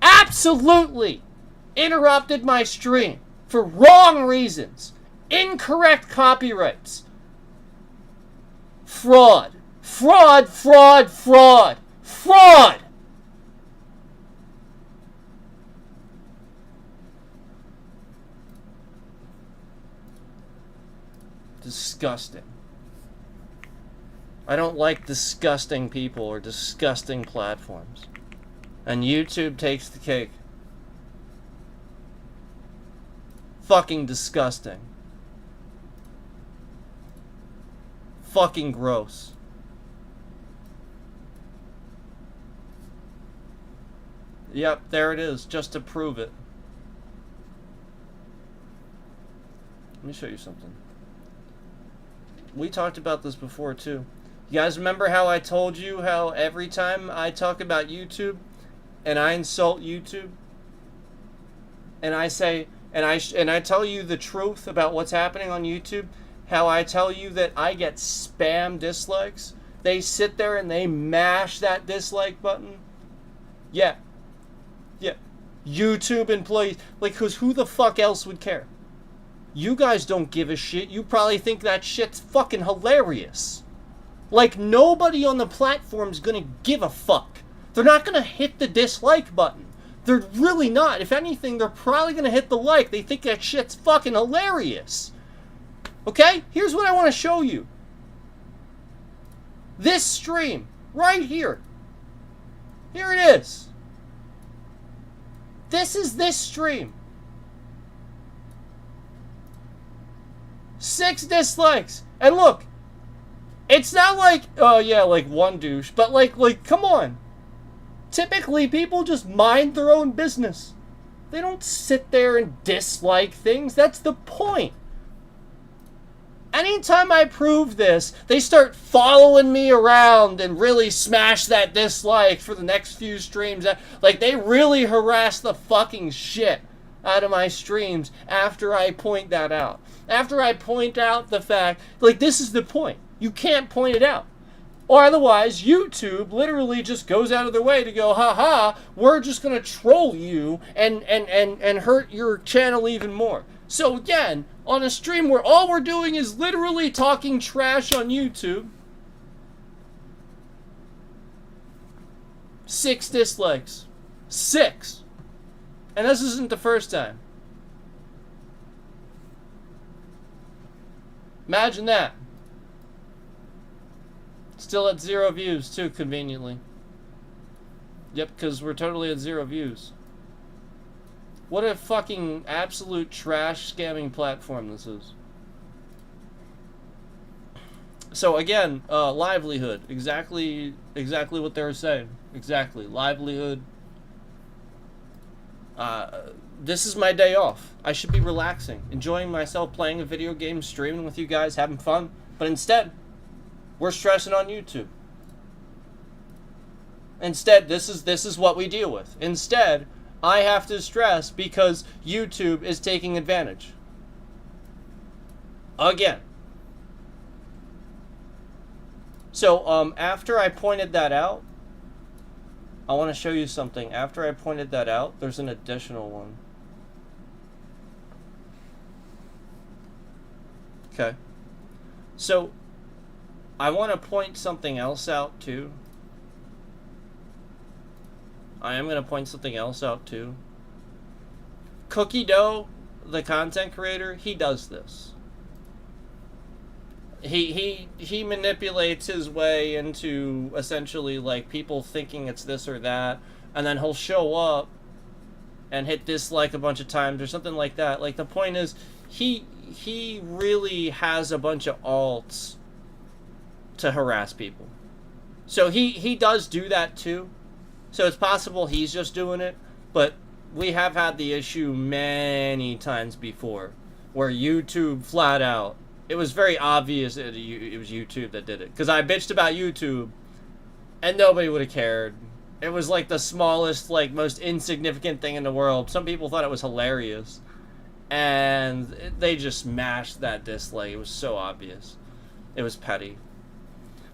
absolutely interrupted my stream for wrong reasons, incorrect copyrights, fraud, fraud, fraud, fraud, fraud. Disgusting. I don't like disgusting people or disgusting platforms. And YouTube takes the cake. Fucking disgusting. Fucking gross. Yep, there it is, just to prove it. Let me show you something. We talked about this before too. You guys remember how I told you how every time I talk about YouTube and I insult YouTube and I say and I tell you the truth about what's happening on YouTube, how I tell you that I get spam dislikes? They sit there and they mash that dislike button. Yeah. YouTube employees, like, 'cause who the fuck else would care? You guys don't give a shit. You probably think that shit's fucking hilarious. Like, nobody on the platform's gonna give a fuck. They're not gonna hit the dislike button. They're really not. If anything, they're probably gonna hit the like. They think that shit's fucking hilarious. Okay? Here's what I want to show you. This stream, right here. Here it is. This is this stream. 6 dislikes. And look, it's not like, oh yeah, like one douche, but like, come on. Typically, people just mind their own business. They don't sit there and dislike things. That's the point. Anytime I prove this, they start following me around and really smash that dislike for the next few streams. Like, they really harass the fucking shit out of my streams after I point that out. After I point out the fact, like, this is the point. You can't point it out. Or otherwise, YouTube literally just goes out of their way to go, haha, we're just going to troll you and hurt your channel even more. So again, on a stream where all we're doing is literally talking trash on YouTube, 6 dislikes. 6. And this isn't the first time. Imagine that. Still at 0 views, too, conveniently. Yep, because we're totally at 0 views. What a fucking absolute trash scamming platform this is. So again, livelihood. Exactly what they were saying. Exactly. Livelihood. This is my day off. I should be relaxing, enjoying myself, playing a video game, streaming with you guys, having fun. But instead, we're stressing on YouTube. Instead, this is what we deal with. Instead, I have to stress because YouTube is taking advantage. Again. So, after I pointed that out, I want to show you something. After I pointed that out, there's an additional one. Okay. So, I want to point something else out too. I am going to point something else out too. Cookie Dough, the content creator, he does this. He manipulates his way into essentially like people thinking it's this or that, and then he'll show up and hit dislike a bunch of times or something like that. Like the point is, he really has a bunch of alts to harass people. So he does do that too. So it's possible he's just doing it, but we have had the issue many times before where YouTube flat out, it was very obvious it was YouTube that did it. Because I bitched about YouTube, and nobody would have cared. It was like the smallest, like, most insignificant thing in the world. Some people thought it was hilarious. And they just smashed that dislike. It was so obvious. It was petty.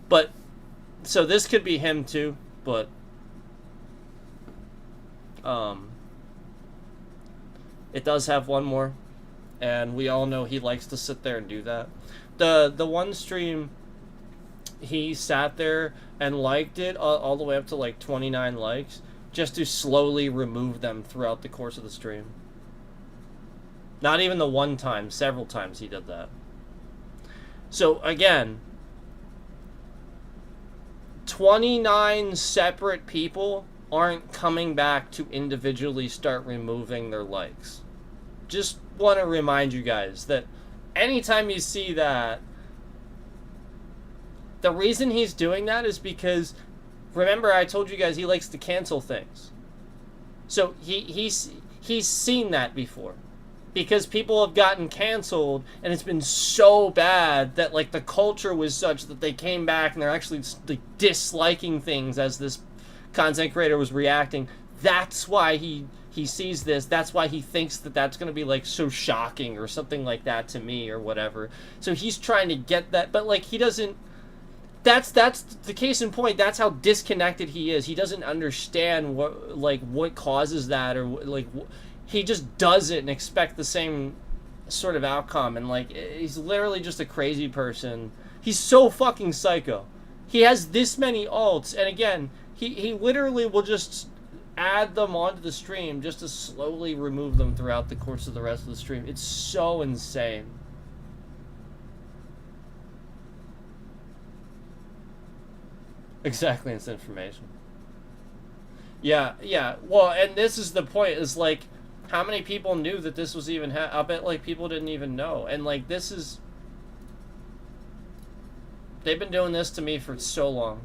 But, so this could be him too, but... it does have one more. And we all know he likes to sit there and do that. The one stream, he sat there and liked it all the way up to like 29 likes, just to slowly remove them throughout the course of the stream. Not even the one time, several times he did that. So again, 29 separate people aren't coming back to individually start removing their likes. Just want to remind you guys that anytime you see that, the reason he's doing that is because, remember I told you guys he likes to cancel things. So he's seen that before. Because people have gotten canceled, and it's been so bad that like the culture was such that they came back and they're actually like, disliking things as this content creator was reacting. That's why he sees this. That's why he thinks that that's going to be like so shocking or something like that to me or whatever. So he's trying to get that, but like he doesn't. That's the case in point. That's how disconnected he is. He doesn't understand what causes that, or like he just does it and expect the same sort of outcome. And like he's literally just a crazy person. He's so fucking psycho. He has this many alts, and again, he literally will just add them onto the stream just to slowly remove them throughout the course of the rest of the stream. It's so insane. Exactly, it's information. Yeah. Well, and this is the point, is like, how many people knew that this was even I bet like people didn't even know. And like this is, they've been doing this to me for so long.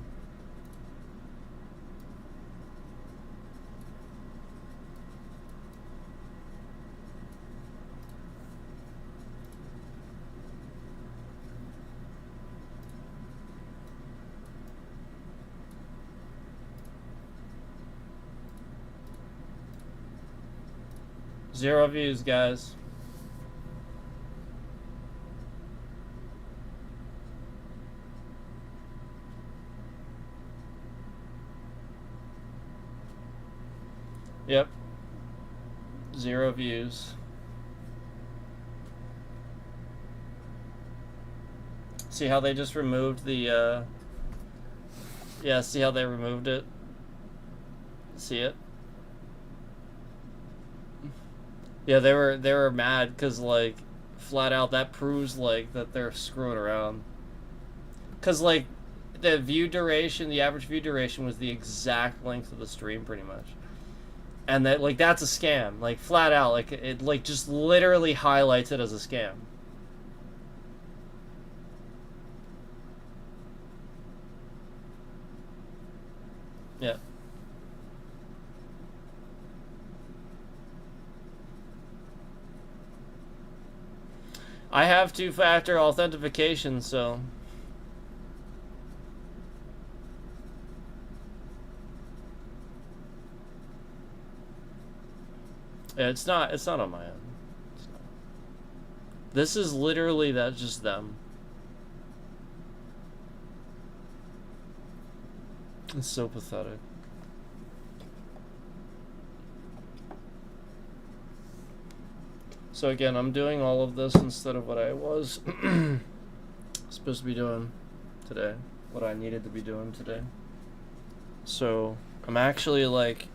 Zero views, guys. Yep. 0 views. See how they just removed the, yeah, see how they removed it? See it? Yeah, they were mad because, like, flat out, that proves, like, that they're screwing around. Because, like, the view duration, the average view duration was the exact length of the stream, pretty much. And that, like, that's a scam. Like, flat out, like, it, like, just literally highlights it as a scam. Yeah. I have two-factor authentication, so... Yeah, it's not on my end. It's not. This is literally just them. It's so pathetic. So again, I'm doing all of this instead of what I was supposed to be doing today. What I needed to be doing today. So, I'm actually like...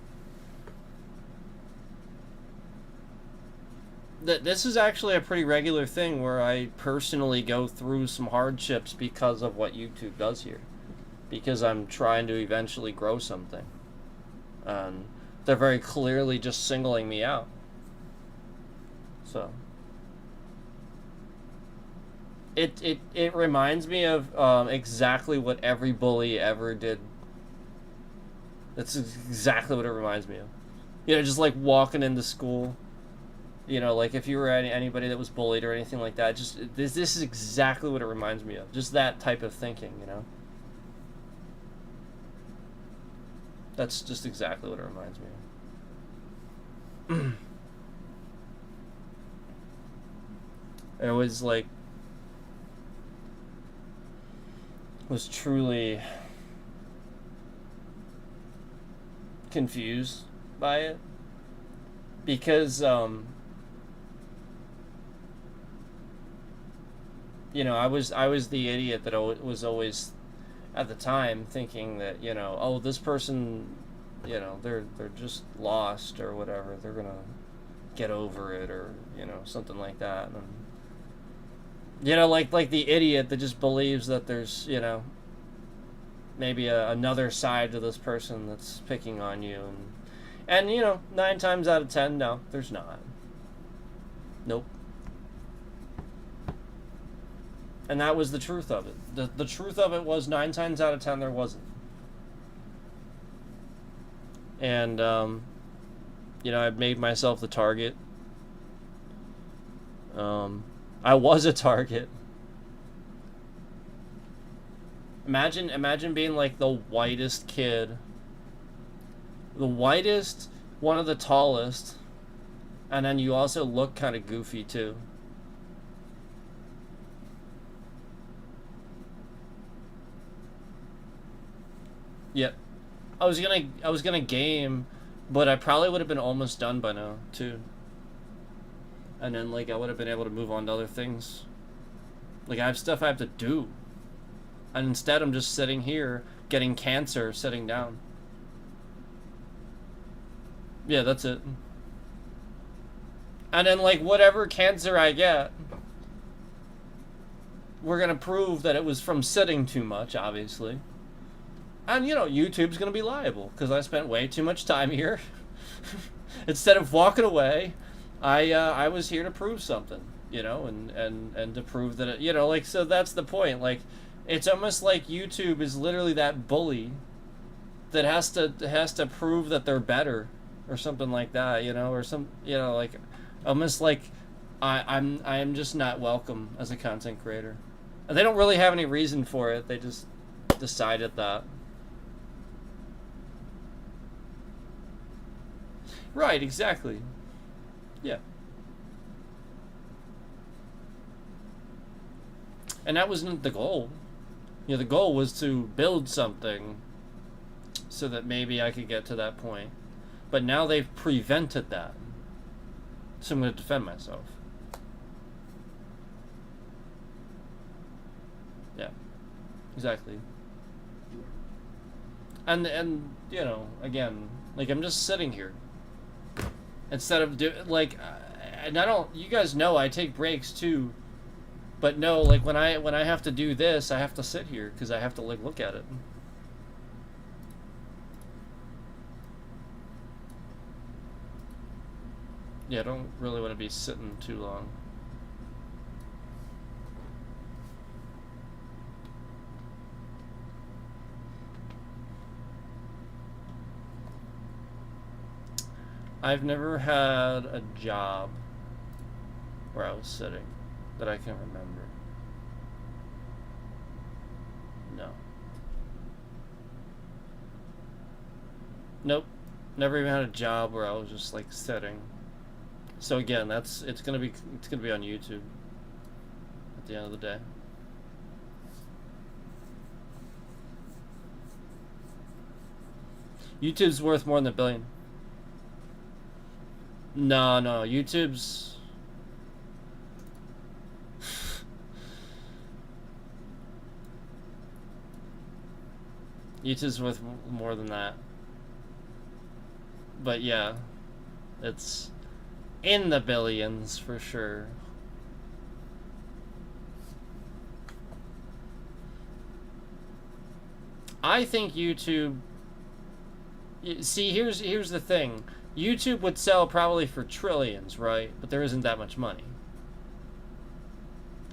This is actually a pretty regular thing where I personally go through some hardships because of what YouTube does here. Because I'm trying to eventually grow something. And they're very clearly just singling me out. So it reminds me of exactly what every bully ever did. That's exactly what it reminds me of. You know, just like walking into school. You know, like if you were anybody that was bullied or anything like that, just this is exactly what it reminds me of. Just that type of thinking, you know. That's just exactly what it reminds me of. It was like, was truly confused by it because you know, I was the idiot that was always at the time thinking that, you know, oh, this person, you know, they're just lost or whatever, they're gonna get over it or, you know, something like that. And, you know, like the idiot that just believes that there's, you know, maybe another side to this person that's picking on you. And, you know, 9 times out of 10, no, there's not. Nope. And that was the truth of it. The truth of it was 9 times out of 10 there wasn't. And, you know, I made myself the target. I was a target. Imagine being like the whitest kid. The whitest, one of the tallest, and then you also look kind of goofy too. Yep. I was gonna game, but I probably would have been almost done by now too. And then like I would have been able to move on to other things. Like I have stuff I have to do. And instead I'm just sitting here getting cancer sitting down. Yeah, that's it. And then like whatever cancer I get, we're gonna prove that it was from sitting too much, obviously. And, you know, YouTube's going to be liable because I spent way too much time here. Instead of walking away, I was here to prove something, you know, and to prove that, it, you know, like, so that's the point. Like, it's almost like YouTube is literally that bully that has to prove that they're better or something like that, you know, or some, you know, like, almost like I am just not welcome as a content creator. And they don't really have any reason for it. They just decided that. Right, exactly. Yeah. And that wasn't the goal. You know, the goal was to build something so that maybe I could get to that point. But now they've prevented that. So I'm going to defend myself. Yeah. Exactly. And you know, again, like, I'm just sitting here. Instead of and I don't, you guys know I take breaks too. But no, like, when I have to do this, I have to sit here because I have to, like, look at it. Yeah, I don't really want to be sitting too long. I've never had a job where I was sitting that I can remember. No. Nope. Never even had a job where I was just, like, sitting. So again, it's gonna be on YouTube at the end of the day. YouTube's worth more than $1 billion. No, YouTube's YouTube's worth more than that. But yeah, it's in the billions for sure. I think YouTube... See, here's the thing. YouTube would sell probably for trillions, right? But there isn't that much money.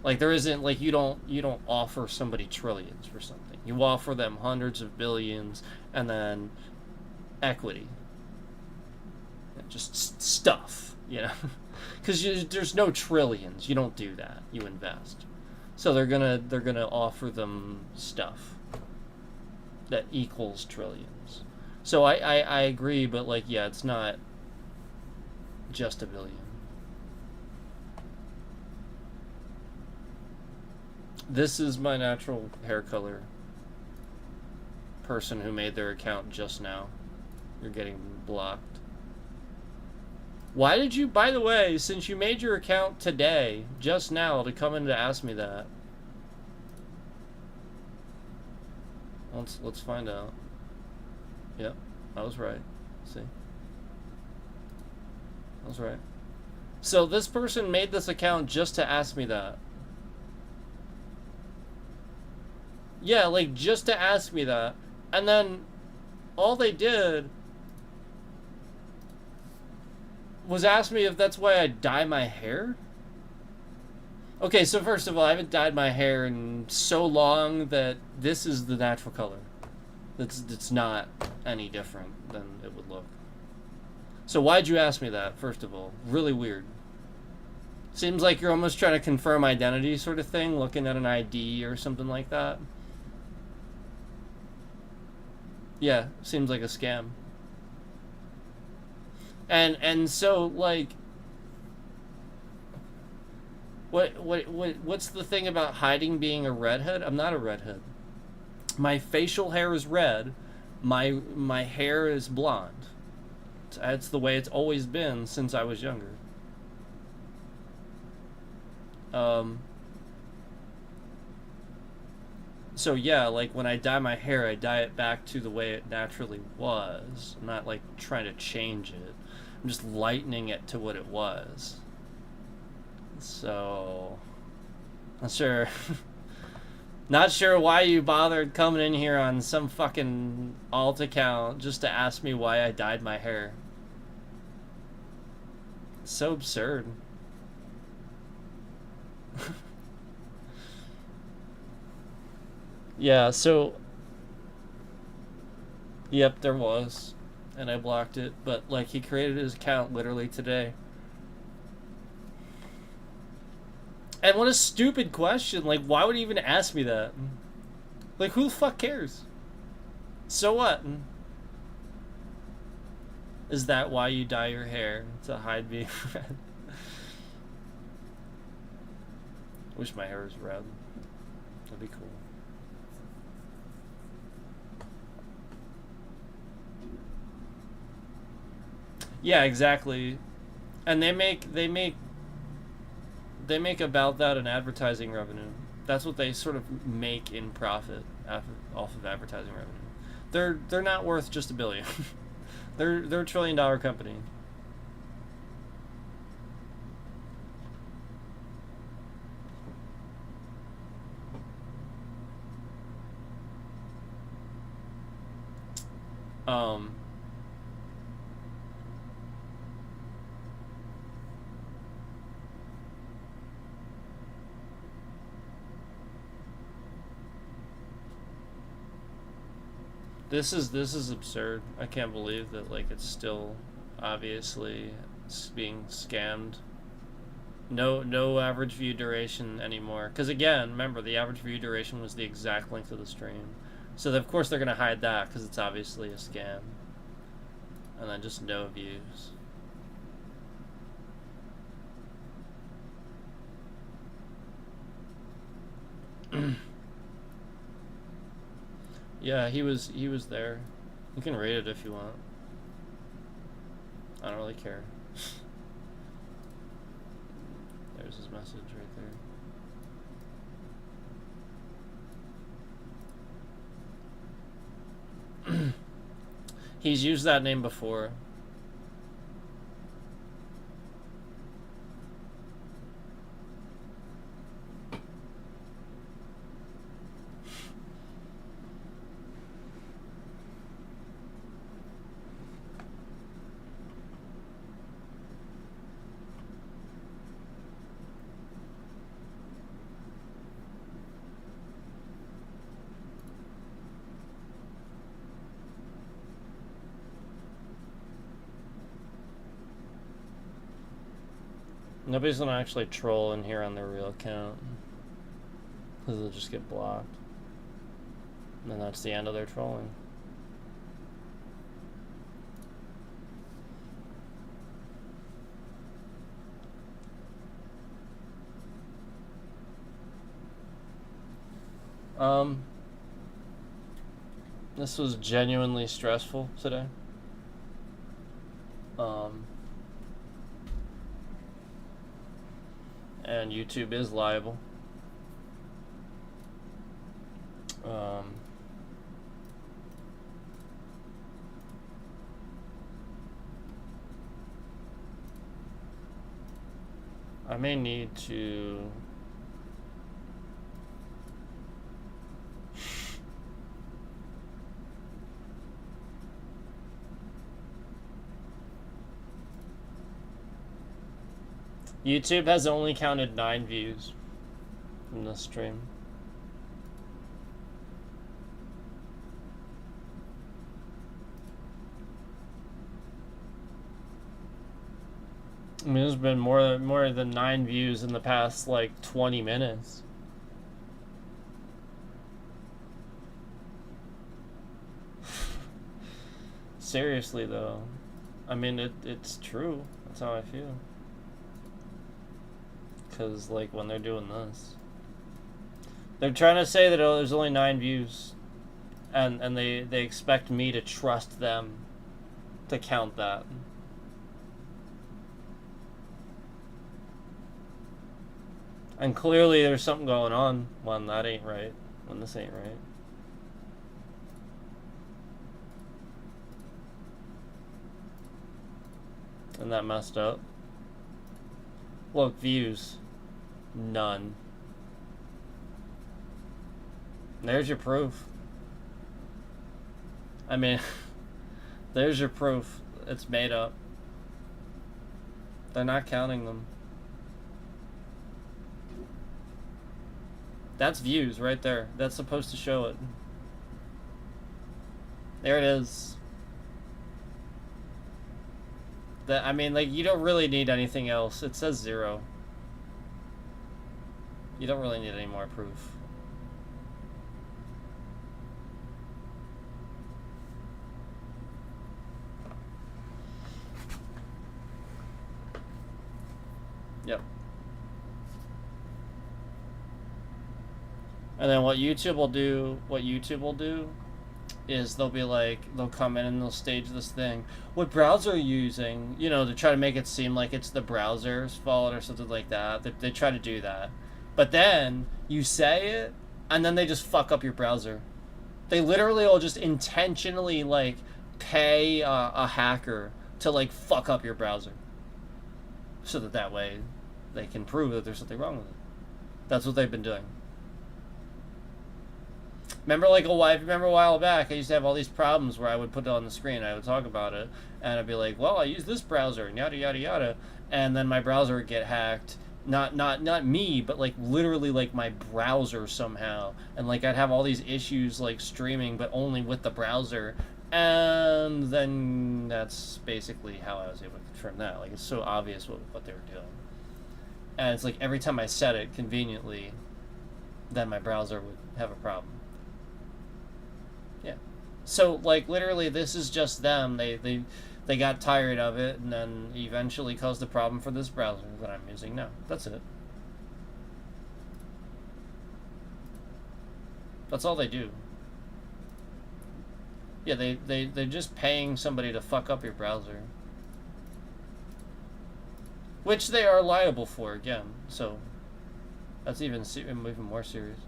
Like, there isn't, like, you don't offer somebody trillions for something. You offer them hundreds of billions and then equity. Just stuff, you know? Because there's no trillions. You don't do that. You invest. So they're gonna offer them stuff that equals trillions. So I agree, but, like, yeah, it's not just $1 billion. This is my natural hair color. Person who made their account just now. You're getting blocked. Why did you, by the way, since you made your account today, just now, to come in to ask me that? Let's find out. Yep, I was right. See? I was right. So this person made this account just to ask me that. Yeah, like, just to ask me that. And then all they did was ask me if that's why I dye my hair. Okay, so first of all, I haven't dyed my hair in so long that this is the natural color. It's not any different than it would look. So why'd you ask me that, first of all? Really weird. Seems like you're almost trying to confirm identity sort of thing, looking at an ID or something like that. Yeah, seems like a scam. And so, like, what's the thing about hiding being a redhead? I'm not a redhead. My facial hair is red. My hair is blonde. That's the way it's always been since I was younger. So yeah, like, when I dye my hair, I dye it back to the way it naturally was. I'm not, like, trying to change it. I'm just lightening it to what it was. So, not sure. Not sure why you bothered coming in here on some fucking alt account just to ask me why I dyed my hair. It's so absurd. Yeah, so... Yep, there was. And I blocked it. But, like, he created his account literally today. And what a stupid question. Like, why would he even ask me that? Like, who the fuck cares? So what? Is that why you dye your hair? To hide being red? Wish my hair was red. That'd be cool. Yeah, exactly. And they make about that in advertising revenue. That's what they sort of make in profit off of advertising revenue. They're not worth just $1 billion. they're a $1 trillion company. This is absurd. I can't believe that like it's still obviously being scammed. No average view duration anymore. Because again, remember the average view duration was the exact length of the stream, so of course they're gonna hide that because it's obviously a scam. And then just no views. Yeah, he was there. You can rate it if you want. I don't really care. There's his message right there. He's used that name before. Nobody's gonna actually troll in here on their real account, because they'll just get blocked. And then that's the end of their trolling. This was genuinely stressful today. And YouTube is liable. I may need to YouTube has only counted 9 views from this stream. I mean, there's been more than 9 views in the past like 20 minutes. Seriously though, I mean it's true. That's how I feel. Because like when they're doing this, they're trying to say that there's only 9 views, and they expect me to trust them to count that. And clearly there's something going on when that ain't right, when this ain't right. And that messed up. Look, views. None. There's your proof. I mean, there's your proof. It's made up. They're not counting them. That's views right there. That's supposed to show it. There it is. I mean, like, you don't really need anything else. It says 0. You don't really need any more proof. Yep. And then what YouTube will do is they'll be like, they'll come in and they'll stage this thing. What browser are you using? You know, to try to make it seem like it's the browser's fault or something like that. They try to do that. But then you say it, and then they just fuck up your browser. They literally will just intentionally, like, pay a hacker to, like, fuck up your browser. So that way they can prove that there's something wrong with it. That's what they've been doing. Remember a while back, I used to have all these problems where I would put it on the screen, I would talk about it, and I'd be like, well, I use this browser, and yada, yada, yada. And then my browser would get hacked. Not me, but like literally like my browser somehow. And like I'd have all these issues like streaming, but only with the browser. And then that's basically how I was able to confirm that. Like, it's so obvious what they were doing. And it's like every time I set it conveniently, then my browser would have a problem. Yeah. So, like, literally, this is just them. They got tired of it, and then eventually caused a problem for this browser that I'm using now. That's it. That's all they do. Yeah, they're just paying somebody to fuck up your browser. Which they are liable for, again. So, that's even more serious.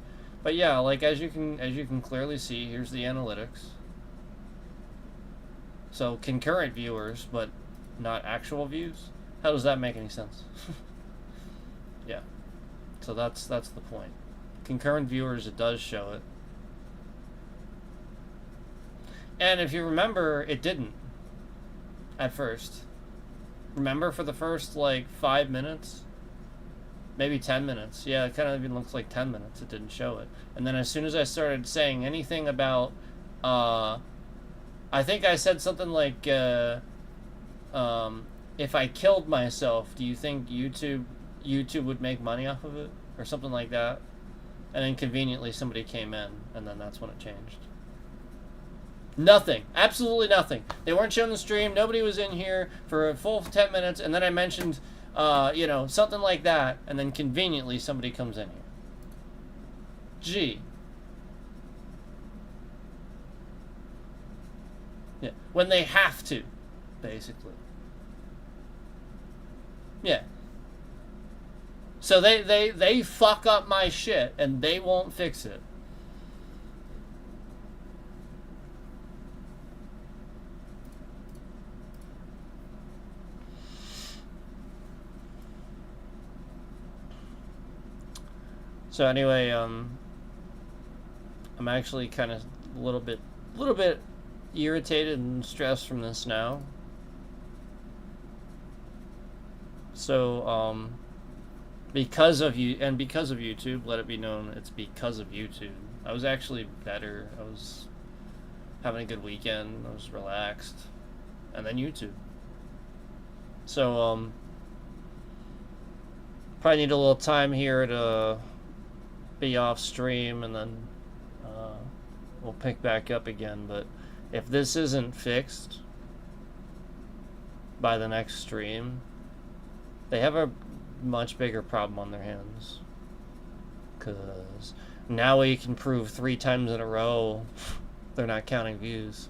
But yeah, like, as you can clearly see, here's the analytics. So, concurrent viewers, but not actual views? How does that make any sense? Yeah. So that's the point. Concurrent viewers, it does show it. And if you remember, it didn't. At first. Remember, for the first, like, 5 minutes? Maybe 10 minutes. Yeah, it kind of even looks like 10 minutes. It didn't show it. And then as soon as I started saying anything about, I think I said something like, if I killed myself, do you think YouTube would make money off of it? Or something like that. And then conveniently somebody came in, and then that's when it changed. Nothing. Absolutely nothing. They weren't showing the stream. Nobody was in here for a full 10 minutes. And then I mentioned, you know, something like that. And then conveniently somebody comes in here. Gee. Yeah. When they have to, basically. Yeah. So they fuck up my shit and they won't fix it. So anyway, I'm actually kind of a little bit irritated and stressed from this now. So because of you and because of YouTube, let it be known it's because of YouTube. I was actually better. I was having a good weekend. I was relaxed, and then YouTube. So probably need a little time here to be off stream, and then we'll pick back up again. But if this isn't fixed by the next stream, they have a much bigger problem on their hands, because now we can prove 3 times in a row they're not counting views.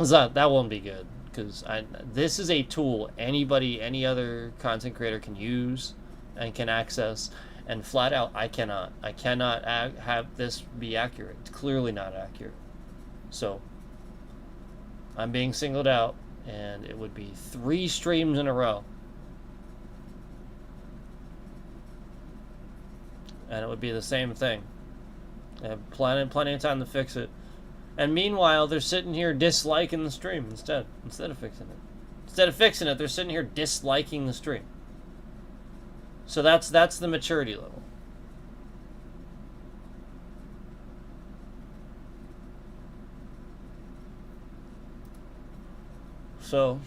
So that won't be good, because this is a tool any other content creator can use and can access, and flat out I cannot have this be accurate. It's clearly not accurate. So I'm being singled out, and it would be 3 streams in a row, and it would be the same thing. I have plenty of time to fix it, and meanwhile they're sitting here disliking the stream instead of fixing it. Instead of fixing it, they're sitting here disliking the stream. So that's the maturity level. So,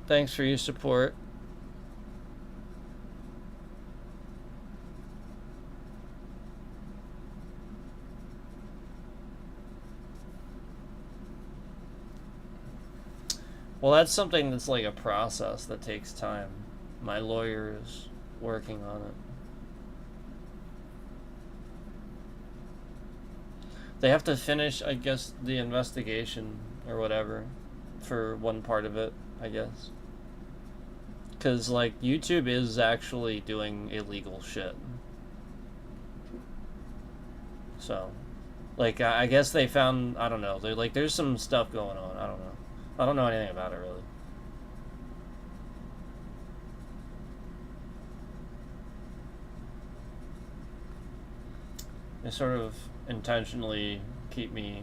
thanks for your support. Well, that's something that's like a process that takes time. My lawyer is working on it. They have to finish, I guess, the investigation or whatever for one part of it, I guess. Because, like, YouTube is actually doing illegal shit. So, like, I guess they found, I don't know, they're like, there's some stuff going on. I don't know. I don't know anything about it, really. They sort of intentionally keep me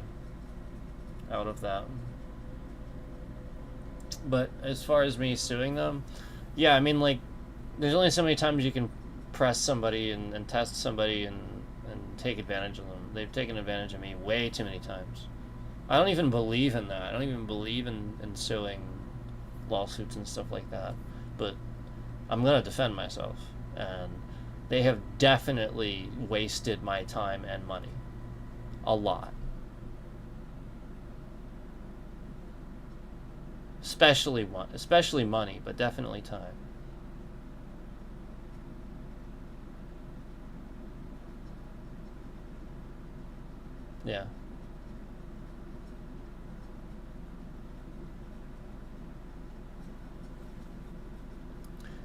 out of that. But as far as me suing them, yeah, I mean, like, there's only so many times you can press somebody and test somebody and take advantage of them. They've taken advantage of me way too many times. I don't even believe in that. I don't even believe in suing lawsuits and stuff like that. But I'm going to defend myself. And they have definitely wasted my time and money. A lot. Especially money, but definitely time. Yeah.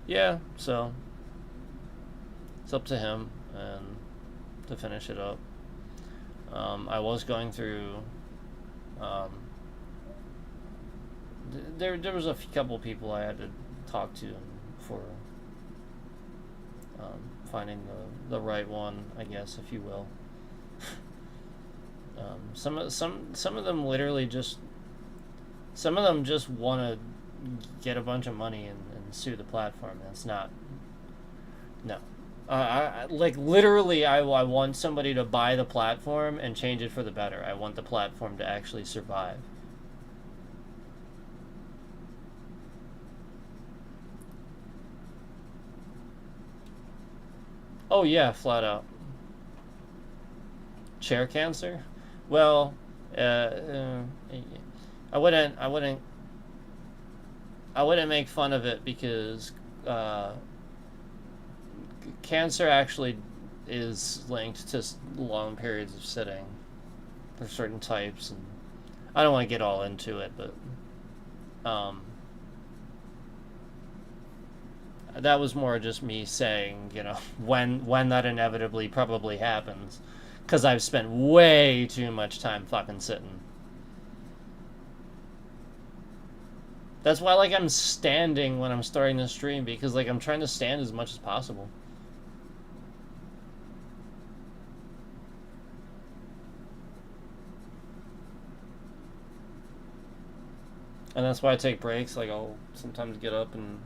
Yeah, so it's up to him and to finish it up. I was going through there was a couple people I had to talk to for finding the right one, I guess, if you will. Some of them literally just want to get a bunch of money and sue the platform. That's not, no. Like, literally, I want somebody to buy the platform and change it for the better. I want the platform to actually survive. Oh yeah, flat out. Chair cancer? Well, I wouldn't make fun of it because cancer actually is linked to long periods of sitting. There's certain types, and I don't want to get all into it, but that was more just me saying, when that inevitably probably happens, because I've spent way too much time fucking sitting. That's why, like, I'm standing when I'm starting the stream, because, like, I'm trying to stand as much as possible. And that's why I take breaks. Like, I'll sometimes get up and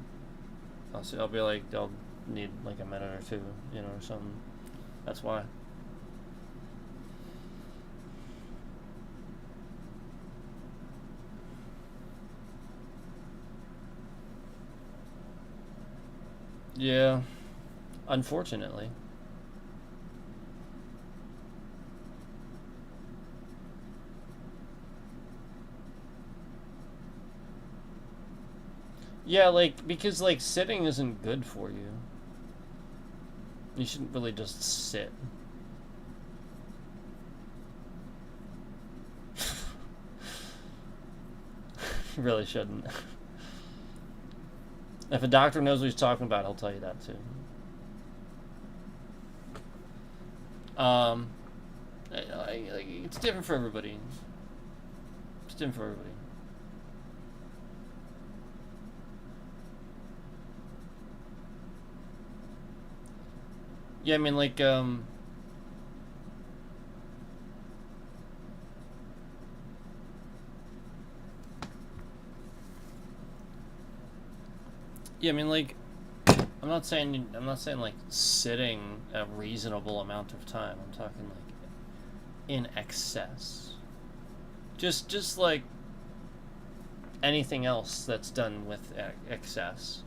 I'll be like, I'll need like a minute or two, or something. That's why. Yeah, unfortunately. Yeah, like, because, like, sitting isn't good for you. You shouldn't really just sit. You really shouldn't. If a doctor knows what he's talking about, he'll tell you that too. It's different for everybody. It's different for everybody. Yeah, I mean, like, yeah, I mean, like, I'm not saying like sitting a reasonable amount of time. I'm talking like in excess. Just like anything else that's done with excess,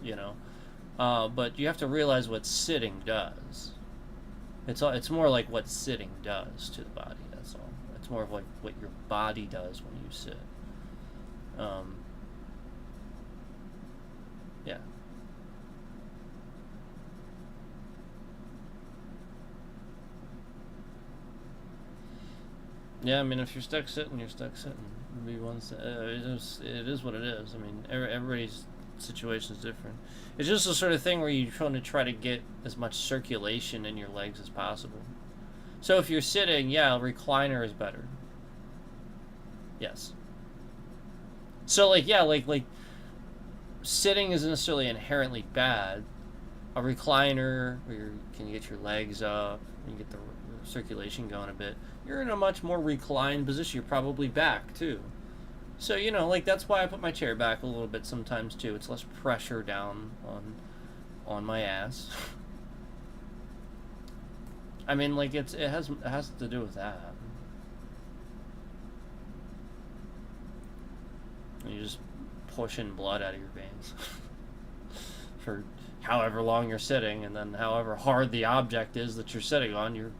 but you have to realize what sitting does. It's more like what sitting does to the body. That's all. It's more of like what your body does when you sit. Yeah. Yeah, I mean, if you're stuck sitting, you're stuck sitting. It is what it is. I mean, everybody's situation is different. It's just the sort of thing where you're try to get as much circulation in your legs as possible. So if you're sitting, yeah, a recliner is better. Yes. So like, yeah, like sitting isn't necessarily inherently bad. A recliner where you can get your legs up and you get the circulation going a bit. You're in a much more reclined position. You're probably back too. So, you know, like that's why I put my chair back a little bit sometimes too. It's less pressure down on my ass. I mean, like it has to do with that. You're just pushing blood out of your veins for however long you're sitting, and then however hard the object is that you're sitting on, you're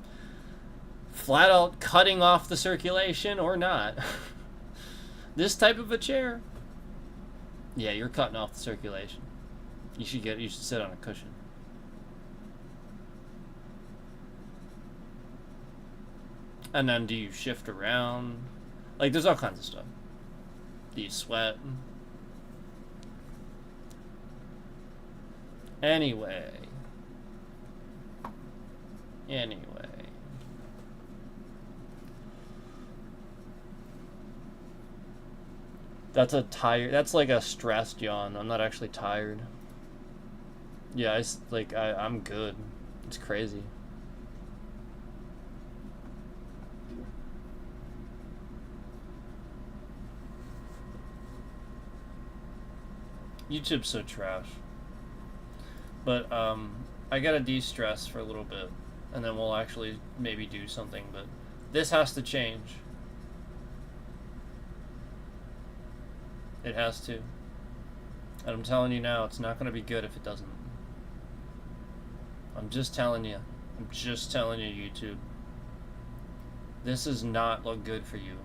flat out cutting off the circulation or not. This type of a chair, yeah, you're cutting off the circulation. You should sit on a cushion. And then do you shift around? Like there's all kinds of stuff. Do you sweat? Anyway. That's like a stressed yawn. I'm not actually tired. Yeah, I'm good. It's crazy. YouTube's so trash. But I gotta de-stress for a little bit, and then we'll actually maybe do something, but this has to change. It has to. And I'm telling you now, it's not gonna be good if it doesn't. I'm just telling you. I'm just telling you, YouTube. This does not look good for you.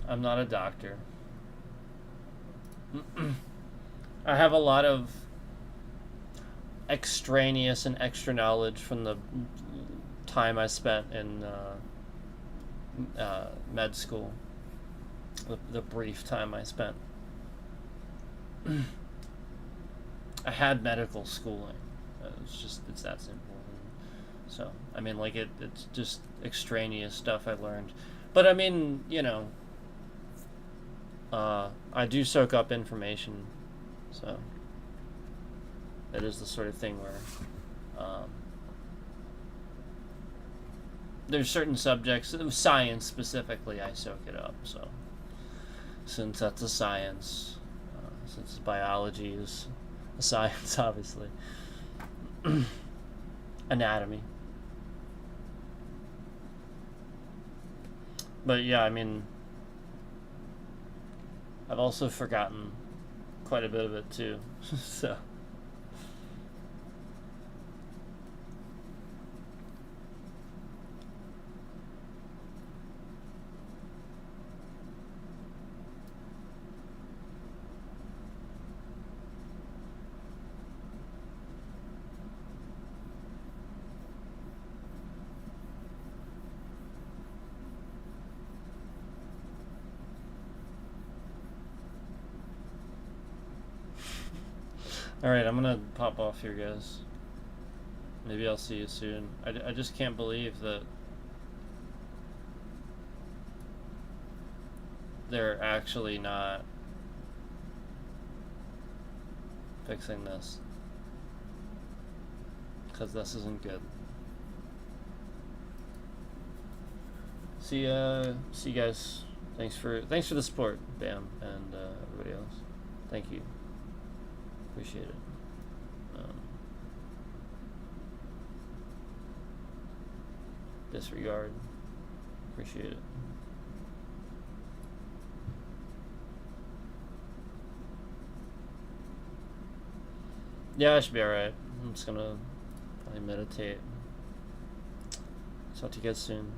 I'm not a doctor. I have a lot of extraneous and extra knowledge from the time I spent in med school. The brief time I spent. I had medical schooling. It's that simple. So, I mean, like, it's just extraneous stuff I learned. But, I mean, you know, I do soak up information, so it is the sort of thing where there's certain subjects, science specifically, I soak it up. So since that's a science, since biology is a science, obviously, anatomy. But yeah, I mean, I've also forgotten quite a bit of it too, so. Alright, I'm gonna pop off here, guys. Maybe I'll see you soon. I just can't believe that they're actually not fixing this. Because this isn't good. See you guys. Thanks for the support, Bam, and everybody else. Thank you. Appreciate it. Disregard. Appreciate it. Yeah, I should be alright. I'm just gonna probably meditate. Talk to you guys soon.